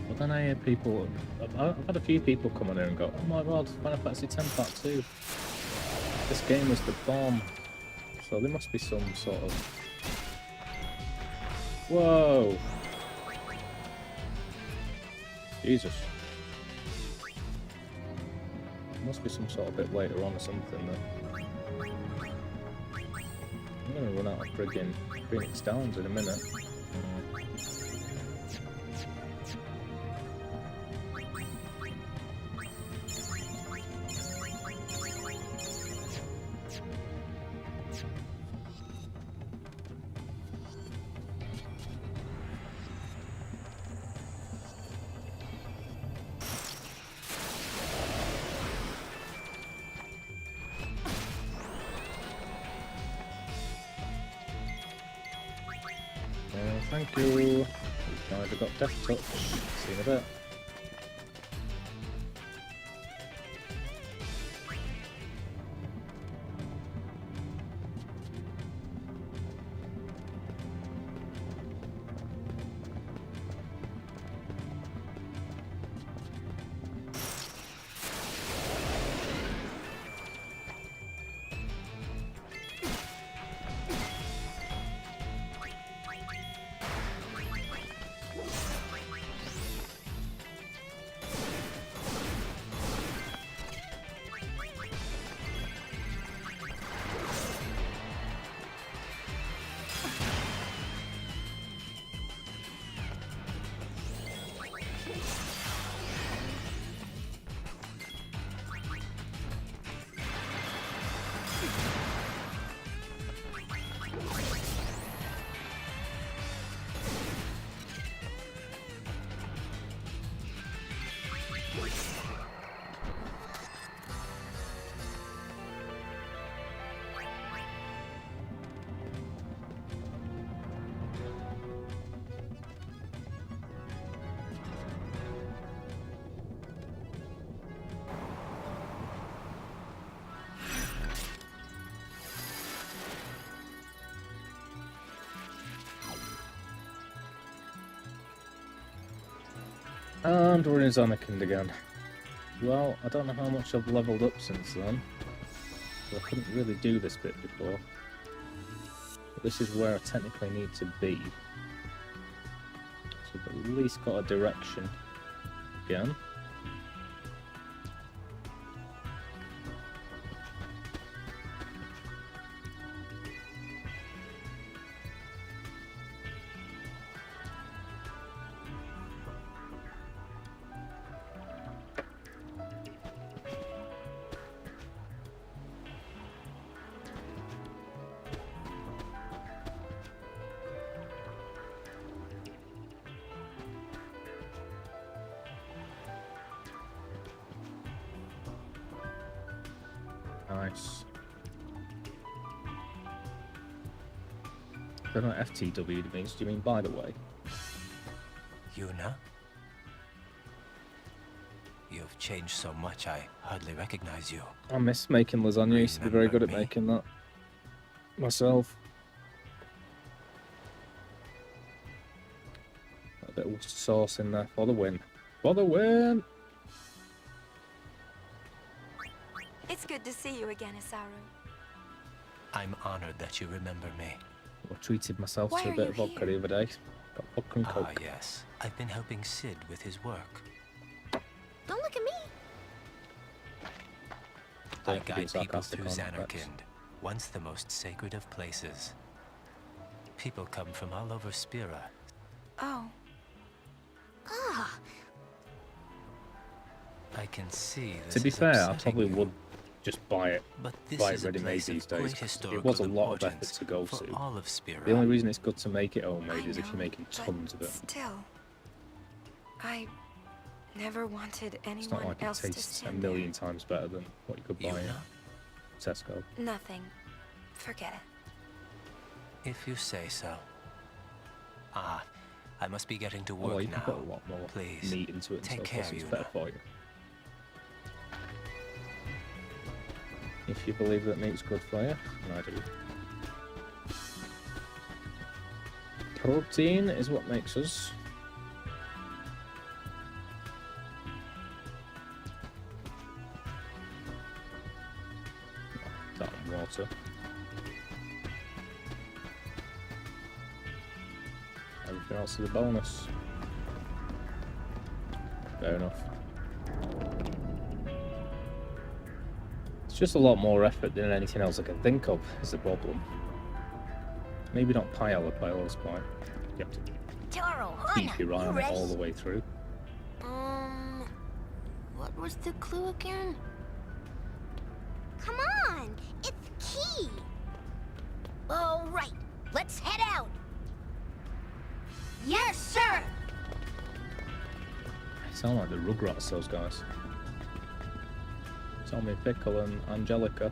But then I hear people, I've had a few people come on here and go, oh my god, Final Fantasy X Part 2. This game was the bomb. So there must be some sort of... Whoa! Jesus. There must be some sort of bit later on or something that... I'm gonna run out of friggin' Phoenix Downs in a minute. Oh, thank you. Now I've got death touch. See you in a bit. And we're in Anakin again. Well, I don't know how much I've leveled up since then. I couldn't really do this bit before. But this is where I technically need to be. So I've at least got a direction again. Nice. I don't know what FTW means. Do you mean by the way? Yuna? You've changed so much I hardly recognize you. I miss making lasagna. I used to be very good at making that myself. A bit of sauce in there for the win. For the win! It's good to see you again, Isaru. I'm honored that you remember me. I treated myself Why to a are bit you of vodka here? the other day. Got vodka and Ah, coke. yes. I've been helping Sid with his work. Don't look at me. I Don't be guide people sarcastic through on that. Xanarkand, once the most sacred of places. People come from all over Spira. Oh, Ah, I can see this To be is fair, I upsetting probably you, would just buy it but this buy is it a ready-made place these of days. great 'Cause historical it was a lot of effort importance to go for to. all of Spira. The only reason it's good to make it I homemade is if know, you're making but tons of it. Still, I never wanted It's anyone not like it else to tastes a stand million times better than what you could buy Yuna, at Tesco. there. Nothing. Forget it. if you say so. Ah, I must be getting to Oh, work well, you can now. put a lot more Please, meat into it and take stuff, care, so it's Yuna. better for you. If you believe that meat's good for you, and I do. Protein is what makes us. That and water. Everything else is a bonus. Fair enough. It's just a lot more effort than anything else I can think of, is the problem. Maybe not Paella, Paella's quite. You have to Taro, keep your eye you on it ready? all the way through. What was the clue again? Come on, it's key. All right, let's head out. Yes, sir. They sound like the Rugrats, those guys. Tommy Pickle and Angelica.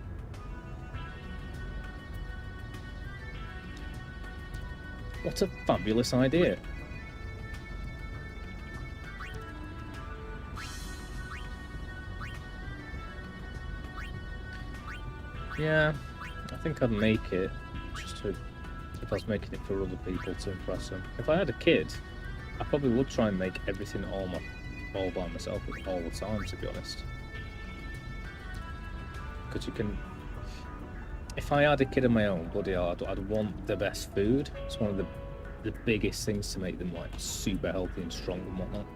What a fabulous idea. Yeah, I think I'd make it just to, if I was making it for other people to impress them. If I had a kid, I probably would try and make everything all by myself all the time, to be honest. Because you can, if I had a kid of my own, bloody hell, I'd want the best food. It's one of the biggest things to make them like super healthy and strong and whatnot.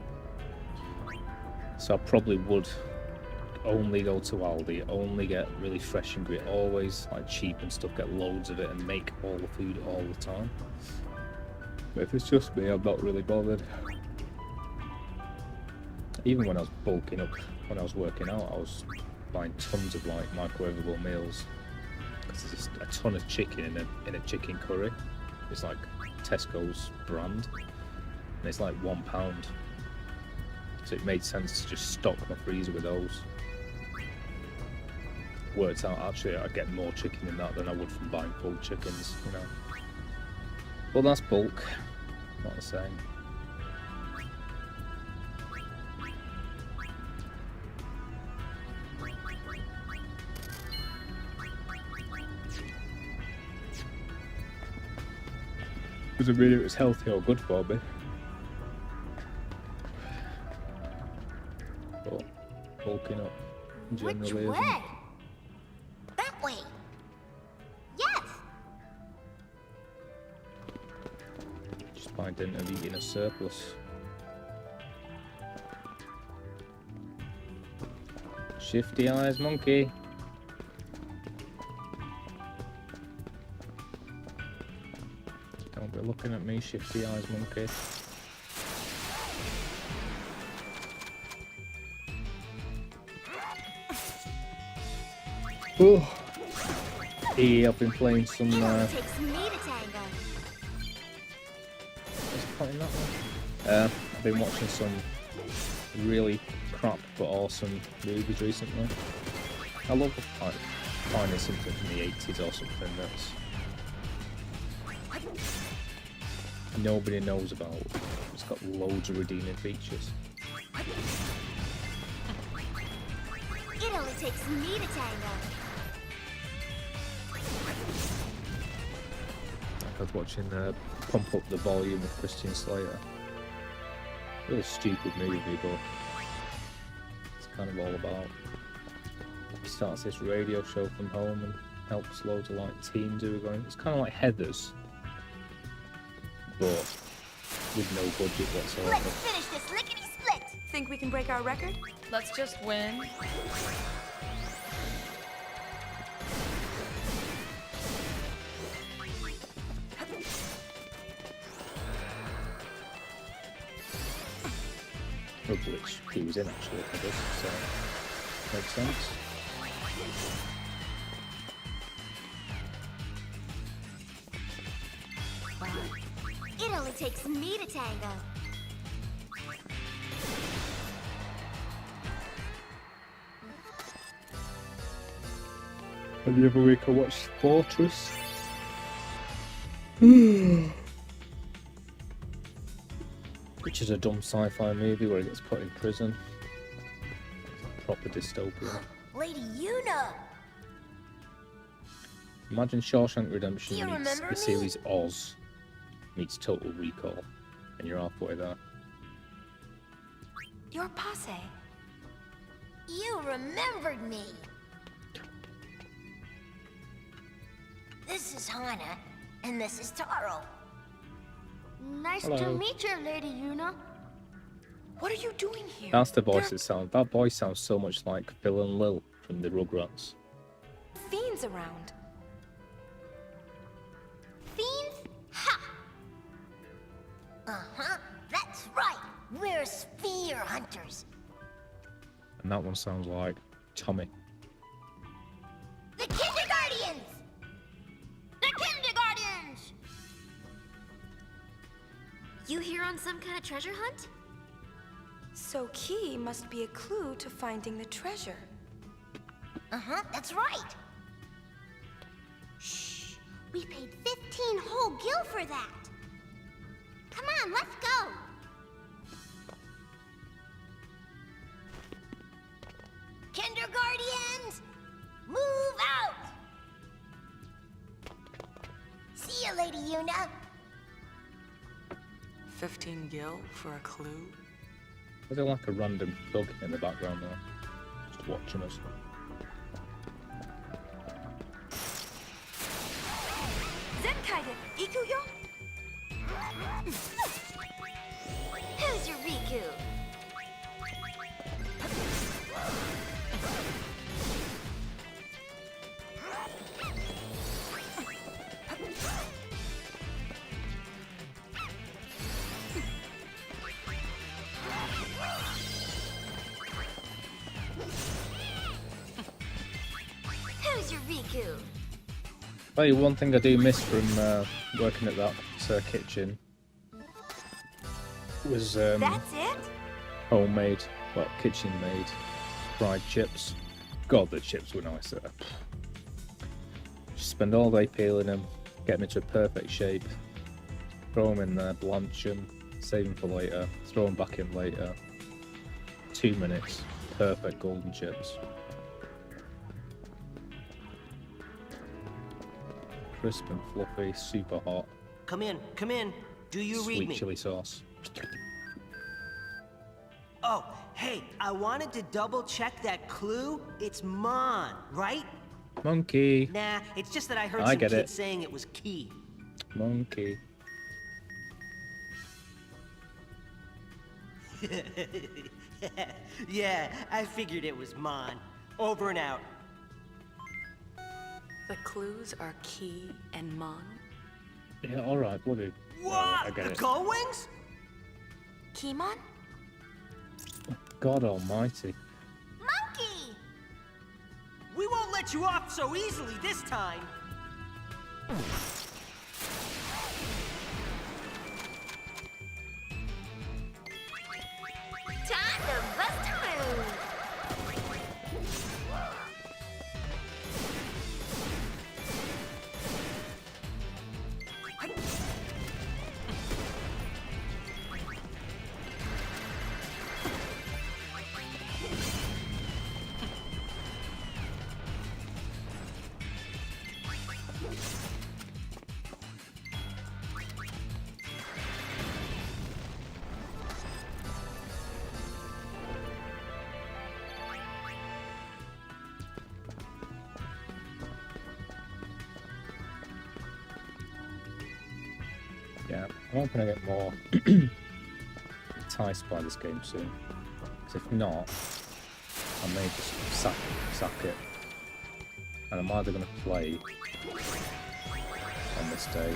So I probably would only go to Aldi, only get really fresh ingredients, always like cheap and stuff, get loads of it and make all the food all the time. But if it's just me, I'm not really bothered. Even when I was bulking up, when I was working out, I was buying tons of like microwavable meals. Because there's just a ton of chicken in a chicken curry. It's like Tesco's brand, and it's like £1. So it made sense to just stock my freezer with those. Worked out actually I get more chicken in that than I would from buying bulk chickens, you know. But that's bulk, not the same. Doesn't mean it was healthy or good for me. But bulking up generally Which way? isn't. That way. Yes. Just by dint of eating a surplus. Shifty eyes, monkey. Don't be looking at me, shifty eyes, monkey. Oh. Hey, I've been playing some. It takes me to tango. What's the point in that one? I've been watching some really crap but awesome movies recently. I love like, finding something from the 80s or something that's nobody knows about. It's got loads of redeeming features. It only takes me to tango. I was watching Pump Up the Volume with Christian Slater. Really stupid movie, but it's kind of all about. He starts this radio show from home and helps loads of like teens who are going. It's kind of like Heathers, but with no budget whatsoever. Let's finish this lickety-split. Think we can break our record? Let's just win. Which he was in actually for this, so makes sense. It only takes me to tango. And the other week I watched Fortress. Which is a dumb sci-fi movie where he gets put in prison. It's a proper dystopian. Lady Yuna! Imagine Shawshank Redemption Do you meets remember the me? series Oz meets Total Recall, and you're halfway there. Your passe. You remembered me. This is Hana, and this is Taro. Nice Hello. to meet you, Lady Yuna. What are you doing here? That's the voice it sounds. That voice sounds so much like Phil and Lil from the Rugrats. Fiends around. Fiends? Ha! Uh-huh, that's right. We're sphere hunters. And that one sounds like Tommy. The Kindergardians! The Kindergardians! You here on some kind of treasure hunt? So Key must be a clue to finding the treasure. Uh-huh, that's right. Shh, we paid 15 whole gil for that. on, let's go! Kindergartians, move out! See you, Lady Yuna. 15 gil for a clue? Is there like a random thug in the background there? Just watching us. Zenkaide, Ikuyo? Who's your Riku? Who's your Riku? Tell you one thing I do miss from working at that kitchen was That's it? homemade, well, kitchen made fried chips. God, the chips were nice there. Just spend all day peeling them, get them into a perfect shape, throw them in there, blanch them, save them for later, throw them back in later. 2 minutes, perfect golden chips. Crisp and fluffy, super hot. Come in, come in. Do you read Sweet me? chili sauce. Oh, hey, I wanted to double check that clue. It's Mon, right? Monkey. Nah, it's just that I heard I some get kid it. saying it was key. Monkey. Yeah, I figured it was Mon. Over and out. The clues are Key and Mon. Yeah, alright, bloody. What? I get The it. Gullwings? Kimon? God almighty. Monkey! We won't let you off so easily this time. Time to bust a move! Yeah, I'm hoping I get more enticed by this game soon. Because if not, I may just sack it. And I'm either going to play on this day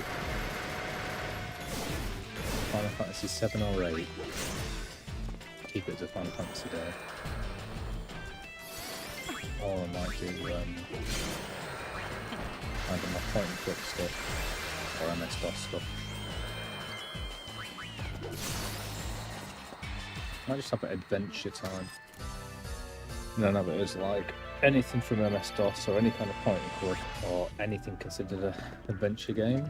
Final Fantasy 7 or 8. Keep it as a Final Fantasy day. Or I might do either my point and click stuff or MS-DOS stuff. Might just have an adventure time. None of it is like anything from MS-DOS or any kind of point and click or anything considered an adventure game.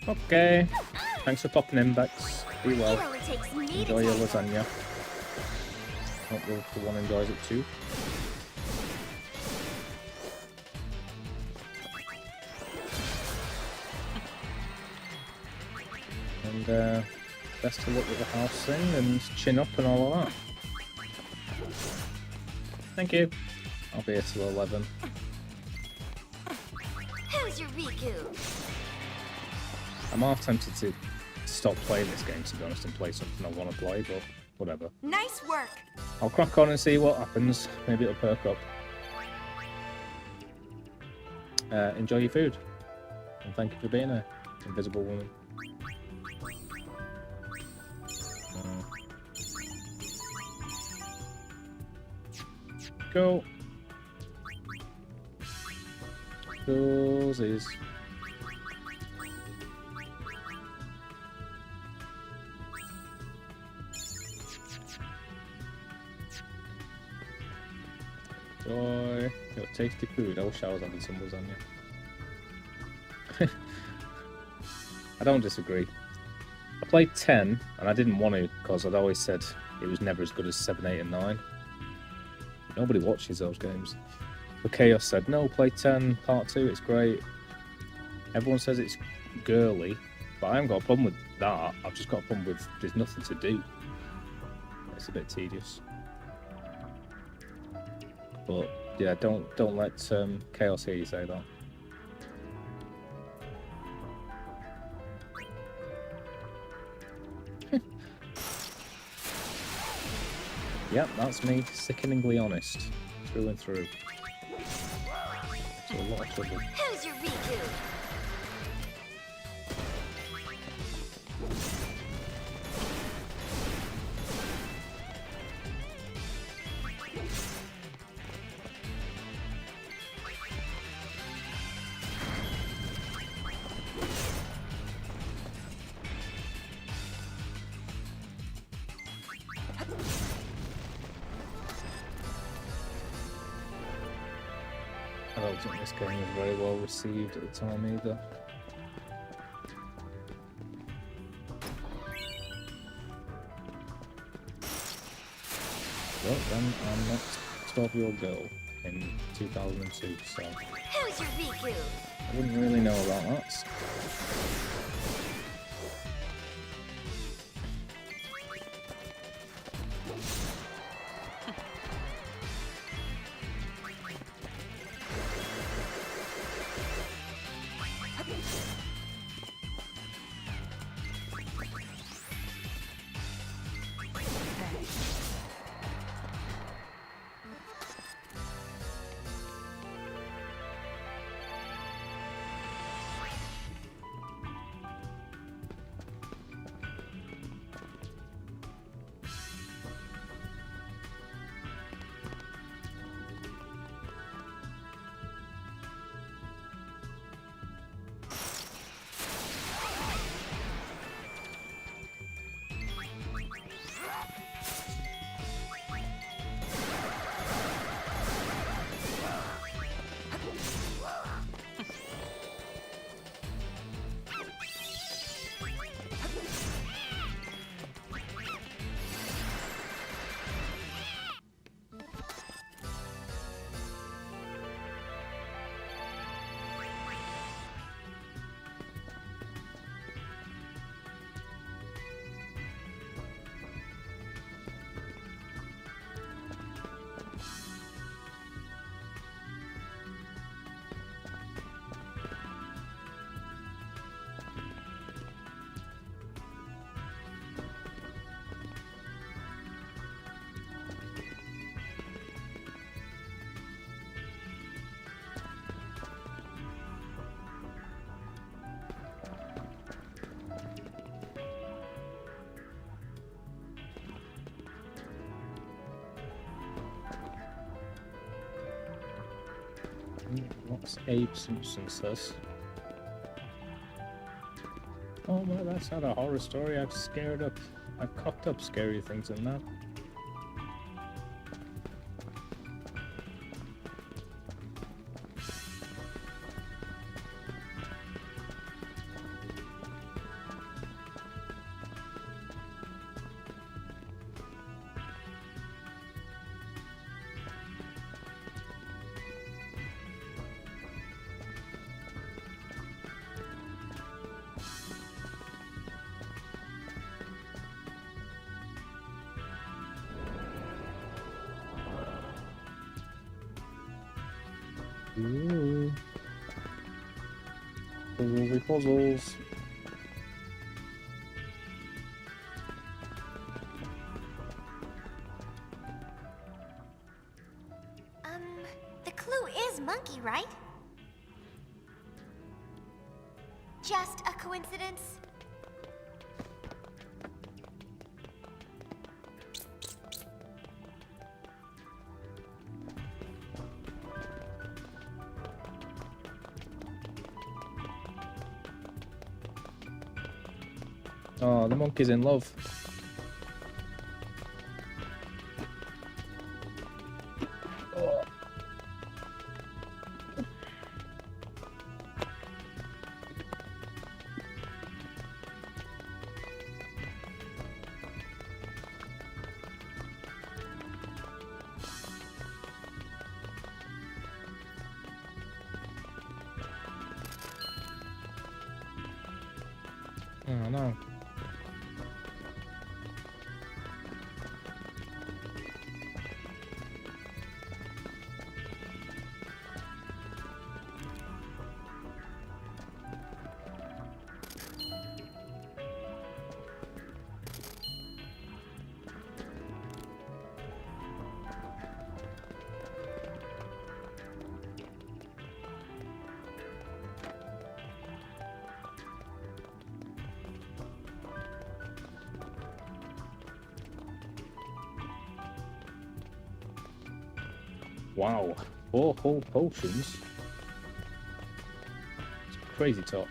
Okay, thanks for popping in, Bex. Be well. It only takes me to Enjoy your tell you. lasagna. Hope the one enjoys it too. And best of luck with the house thing and chin up and all of that. Thank you. I'll be here till 11. Who's your Riku? I'm half tempted to stop playing this game, to be honest, and play something I want to play, but whatever. Nice work. I'll crack on and see what happens. Maybe it'll perk up. Enjoy your food. And thank you for being here, Invisible Woman. Go. Goesies. Joy. Your tasty food. I wish I was having some lasagna. I don't disagree. I played 10, and I didn't want to, because I'd always said it was never as good as 7, 8, and 9. Nobody watches those games. But Chaos said, no, play 10, part 2, it's great. Everyone says it's girly, but I haven't got a problem with that. I've just got a problem with there's nothing to do. It's a bit tedious. But yeah, don't let Chaos hear you say that. Yep, that's me, sickeningly honest, through and through. It's a lot of trouble. Who's your Riku? I don't think this game was very well received at the time either. Well, then I'm not a 12-year-old girl in 2002, so Who's your Riku? I wouldn't really know about that. What's Abe Simpson says? Oh well, that's not a horror story. I've cocked up scarier things than that. Ooh. Puzzles. The clue is monkey, right? Just a coincidence? Oh, the monkey's in love. Oh. Oh no. Wow, 4 whole potions. It's crazy talk.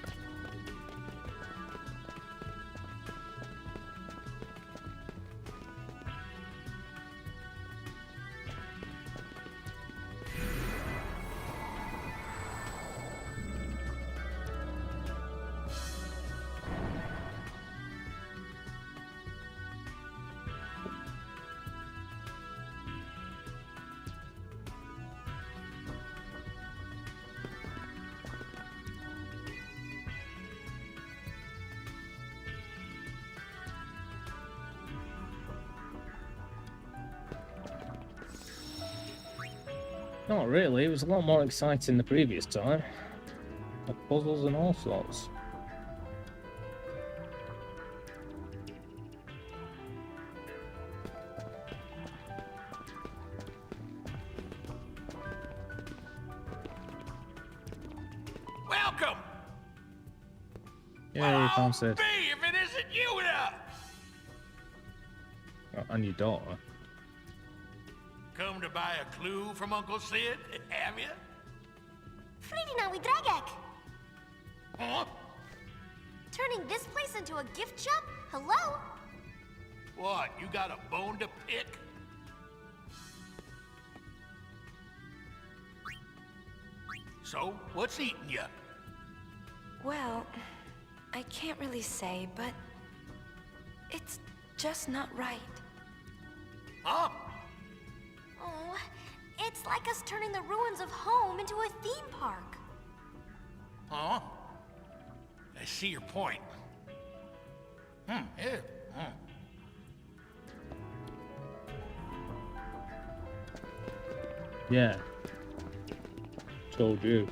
Not really, it was a lot more exciting the previous time. Like puzzles and all sorts. Welcome! Yay, found Sid. Be if it isn't you now! Oh, and your daughter. Come to buy a clue from Uncle Sid, have you? Fridina we dragek! Huh? Turning this place into a gift shop? Hello? What, you got a bone to pick? So, what's eating you? Well, I can't really say, but it's just not right. Huh? Oh, it's like us turning the ruins of home into a theme park. Huh? I see your point. Yeah. Yeah. Told you.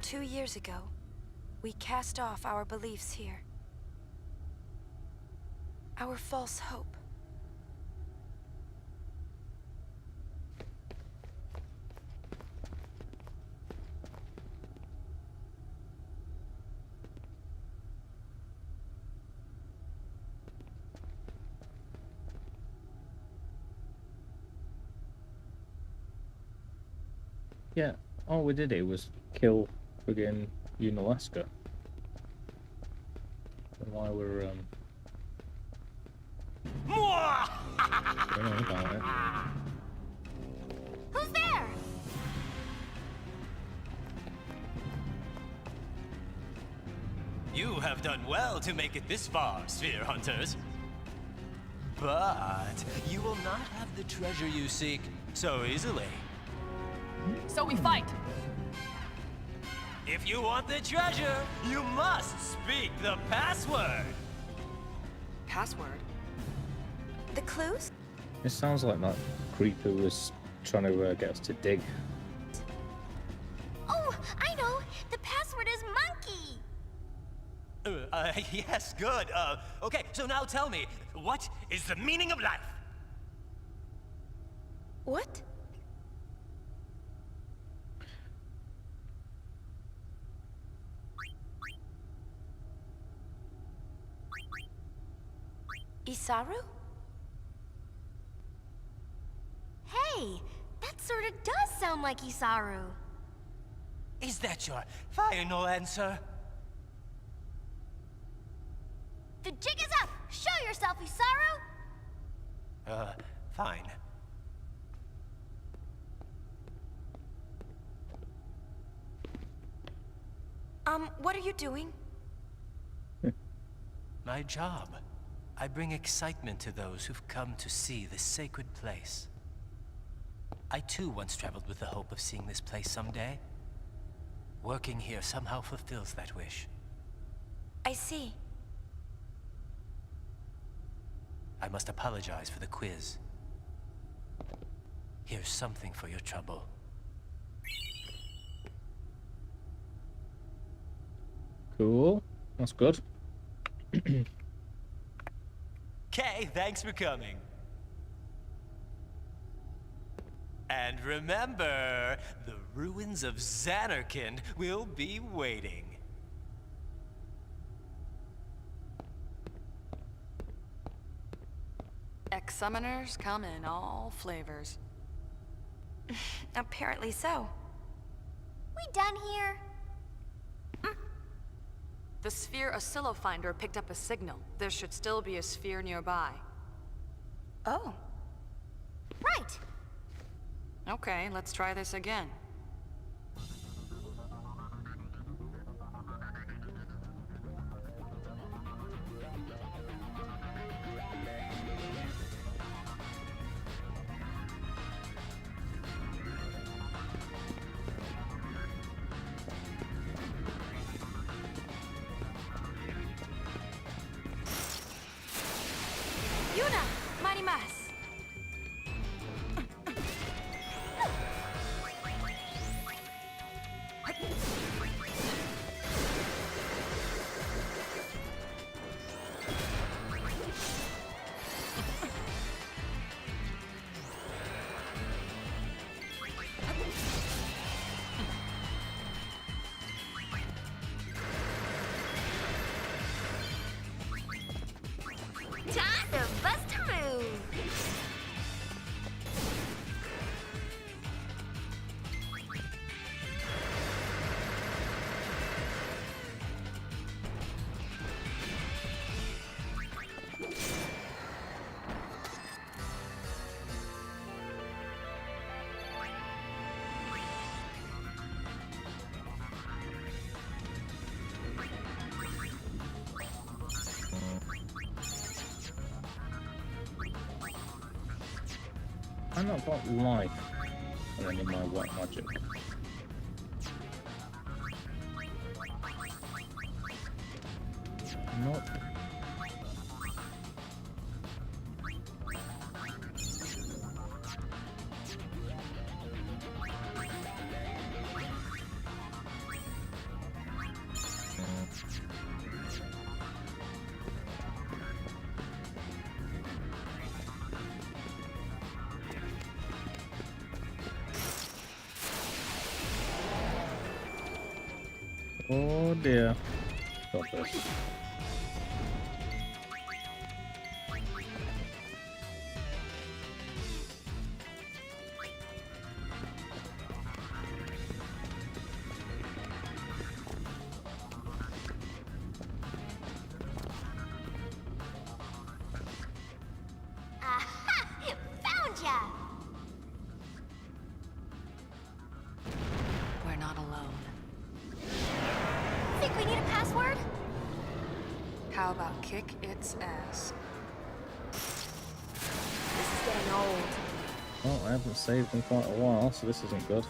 Two years ago, we cast off our beliefs here. Our false hope. Yeah, all we did here was kill friggin' Unalaska. And why we're don't know about it. Who's there? have done well to make it this far, Sphere Hunters. But you will not have the treasure you seek so easily. So we fight. If you want the treasure, you must speak the password. Password? The clues? It sounds like that creep who was trying to get us to dig. Oh, I know! The password is monkey! Yes, good. Okay, so now tell me, what is the meaning of life? What? Isaru? Hey, that sorta does sound like Isaru. Is that your final answer? The jig is up! Show yourself, Isaru! Fine. What are you doing? My job. I bring excitement to those who've come to see this sacred place. I too once traveled with the hope of seeing this place someday. Working here somehow fulfills that wish. I see. I must apologize for the quiz. Here's something for your trouble. Cool. That's good. Okay, thanks for coming. And remember, the ruins of Xanarkand will be waiting. Ex-summoners come in all flavors. Apparently so. We done here? The sphere oscillofinder picked up a signal. There should still be a sphere nearby. Oh. Right! Okay, let's try this again. Yuna! Marimas! Time to bust a move! I'm not got life and then in my white magic. Nope. Oh dear. Got this. Aha! Found ya! We're not alone. Think we need a password? How about kick its ass? This is getting old. Well, I haven't saved in quite a while, so this isn't good.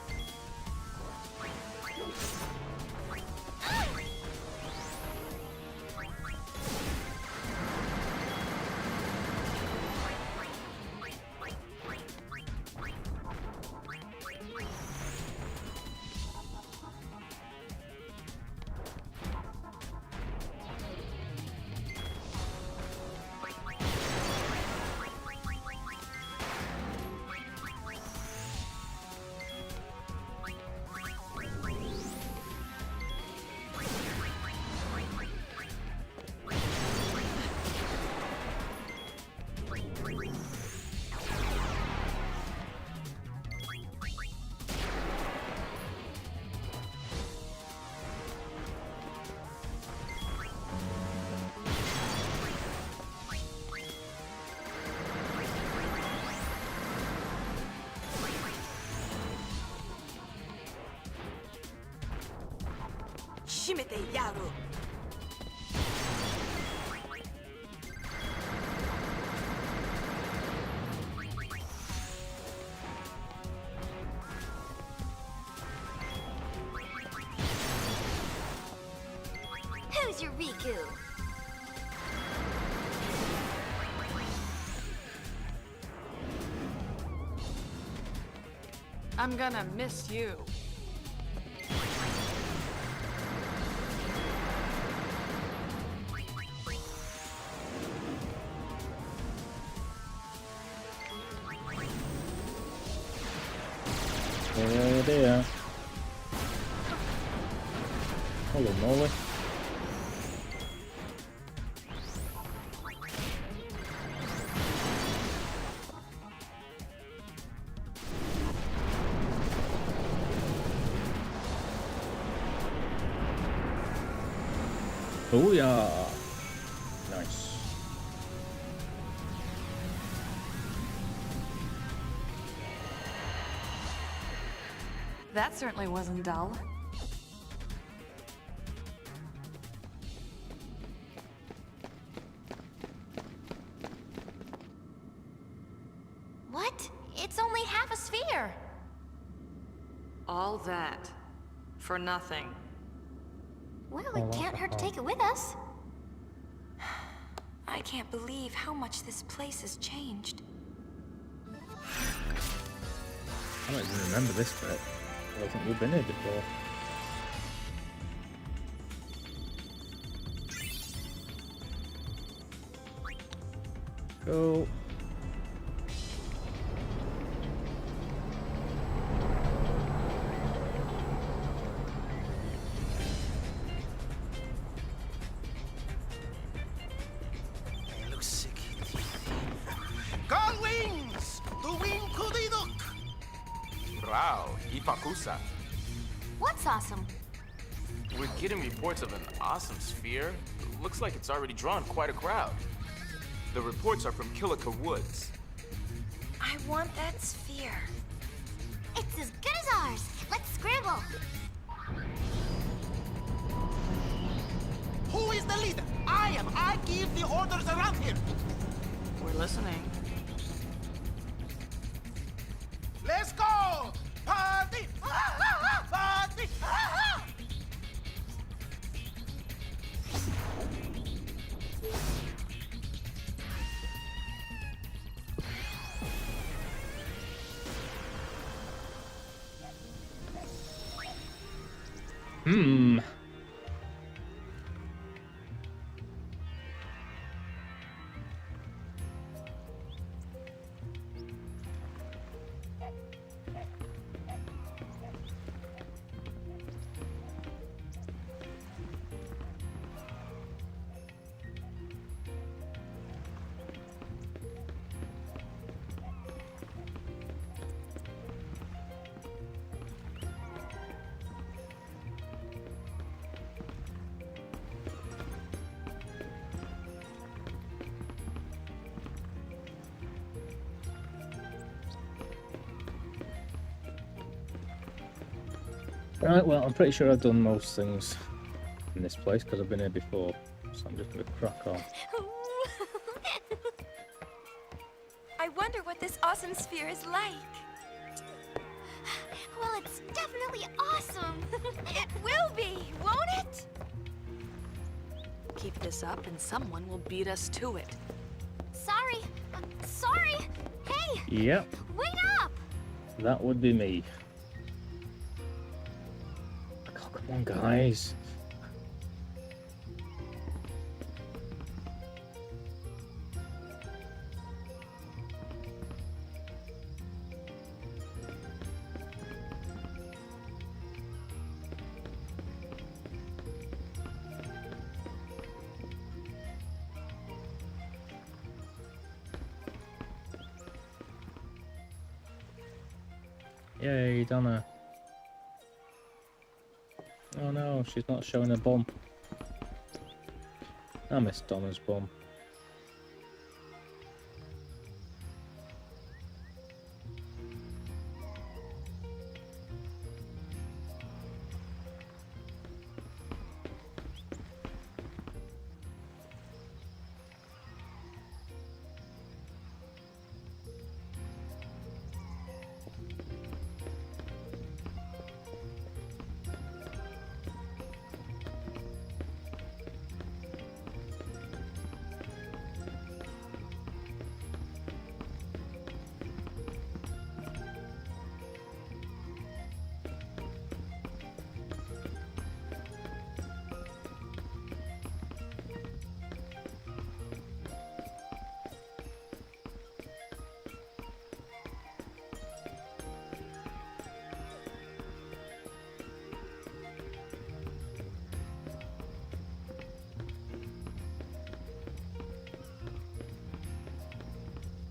Who's your Riku? I'm gonna miss you. Oh dear. Holy moly. Oh yeah. Nice. That certainly wasn't dull. What? It's only half a sphere. All that for nothing. Well, it can't hurt to take it with us. I can't believe how much this place has changed. I don't even remember this bit. I don't think we've been here before. Go. Call wings! The wing kudiduk! Rao, Ipakusa. What's awesome? We're getting reports of an awesome sphere. Looks like it's already drawn quite a crowd. The reports are from Kilika Woods. I want that sphere. It's as good as ours. Let's scramble. Who is the leader? I am. I give the orders around here. We're listening. Let's go! Party! Party! Hmm. Right, well, I'm pretty sure I've done most things in this place because I've been here before. So I'm just gonna crack on. I wonder what this awesome sphere is like. Well, it's definitely awesome. It will be, won't it? Keep this up and someone will beat us to it. Sorry. Sorry. Hey, Yep, wait up. that would be me. Oh, come on, guys. Yay, Donna. Oh no, she's not showing a bum. I miss Donna's bum.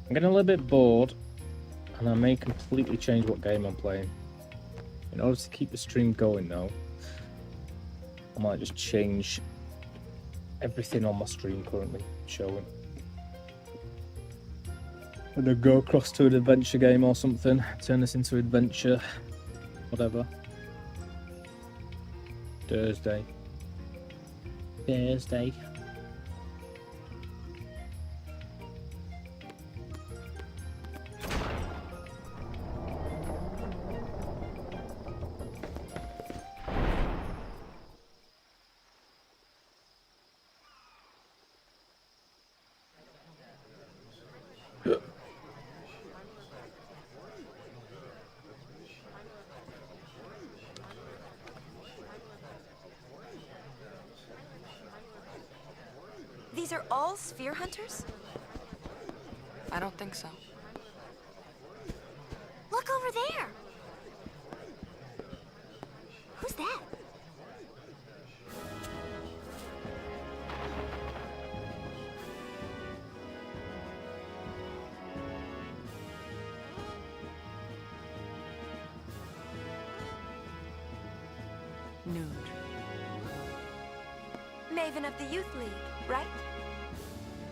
I'm getting a little bit bored, and I may completely change what game I'm playing. In order to keep the stream going though, I might just change everything on my stream currently showing. I'm gonna go across to an adventure game or something, turn this into adventure, whatever. Thursday. These are all sphere hunters? I don't think so. Look over there. Who's that? Nude. Maven of the Youth League, right?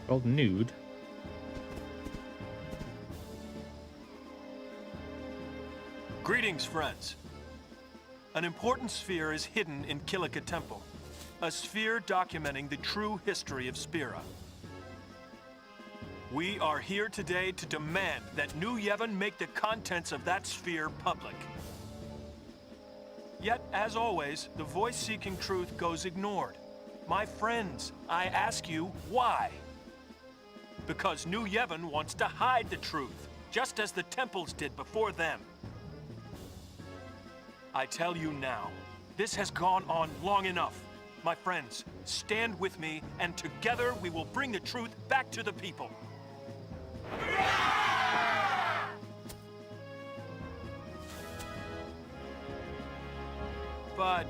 Called Nude. Greetings, friends. An important sphere is hidden in Kilika Temple. A sphere documenting the true history of Spira. We are here today to demand that New Yevon make the contents of that sphere public. Yet, as always, the voice seeking truth goes ignored. My friends, I ask you, why? Because New Yevon wants to hide the truth, just as the temples did before them. I tell you now, this has gone on long enough. My friends, stand with me, and together we will bring the truth back to the people. But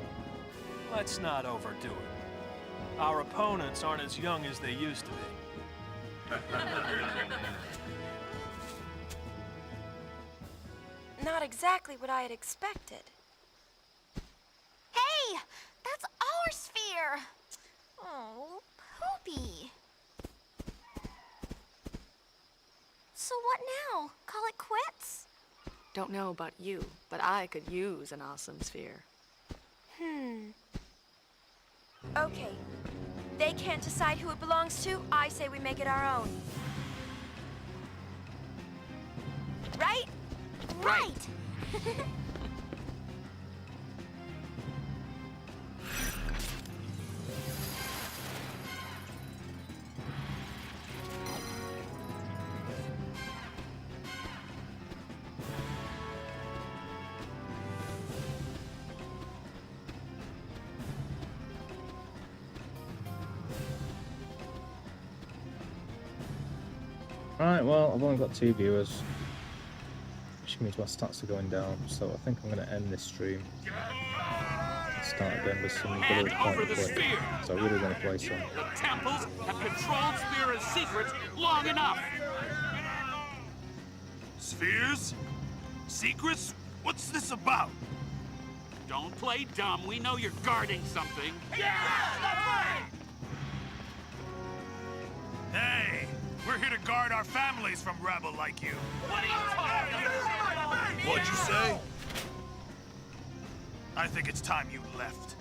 let's not overdo it. Our opponents aren't as young as they used to be. Not exactly what I had expected. Hey, that's our sphere. Oh, Poopy. So what now? Call it quits? Don't know about you, but I could use an awesome sphere. Okay. they can't decide who it belongs to, I say we make it our own. Right? Right! Right, well, I've only got 2 viewers, which means my stats are going down, so I think I'm going to end this stream. Start again with some good point play, so I really want to play some. The temples have controlled Sphere's secrets long enough! Spheres? Secrets? What's this about? Don't play dumb, we know you're guarding something. Yeah! That's right! Hey! We're here to guard our families from rebel like you. What are you talking about? What'd you say? I think it's time you left.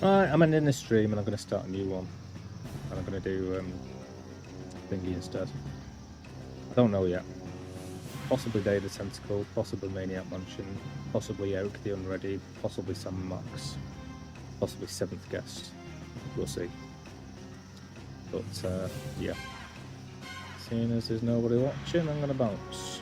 Right, I'm ending this stream and I'm going to start a new one. And I'm going to do thingy instead. I don't know yet. Possibly Day of the Tentacle, possibly Maniac Mansion, possibly Oak the Unready, possibly Sam Max, possibly 7th Guest. We'll see. But yeah. Seeing as there's nobody watching, I'm going to bounce.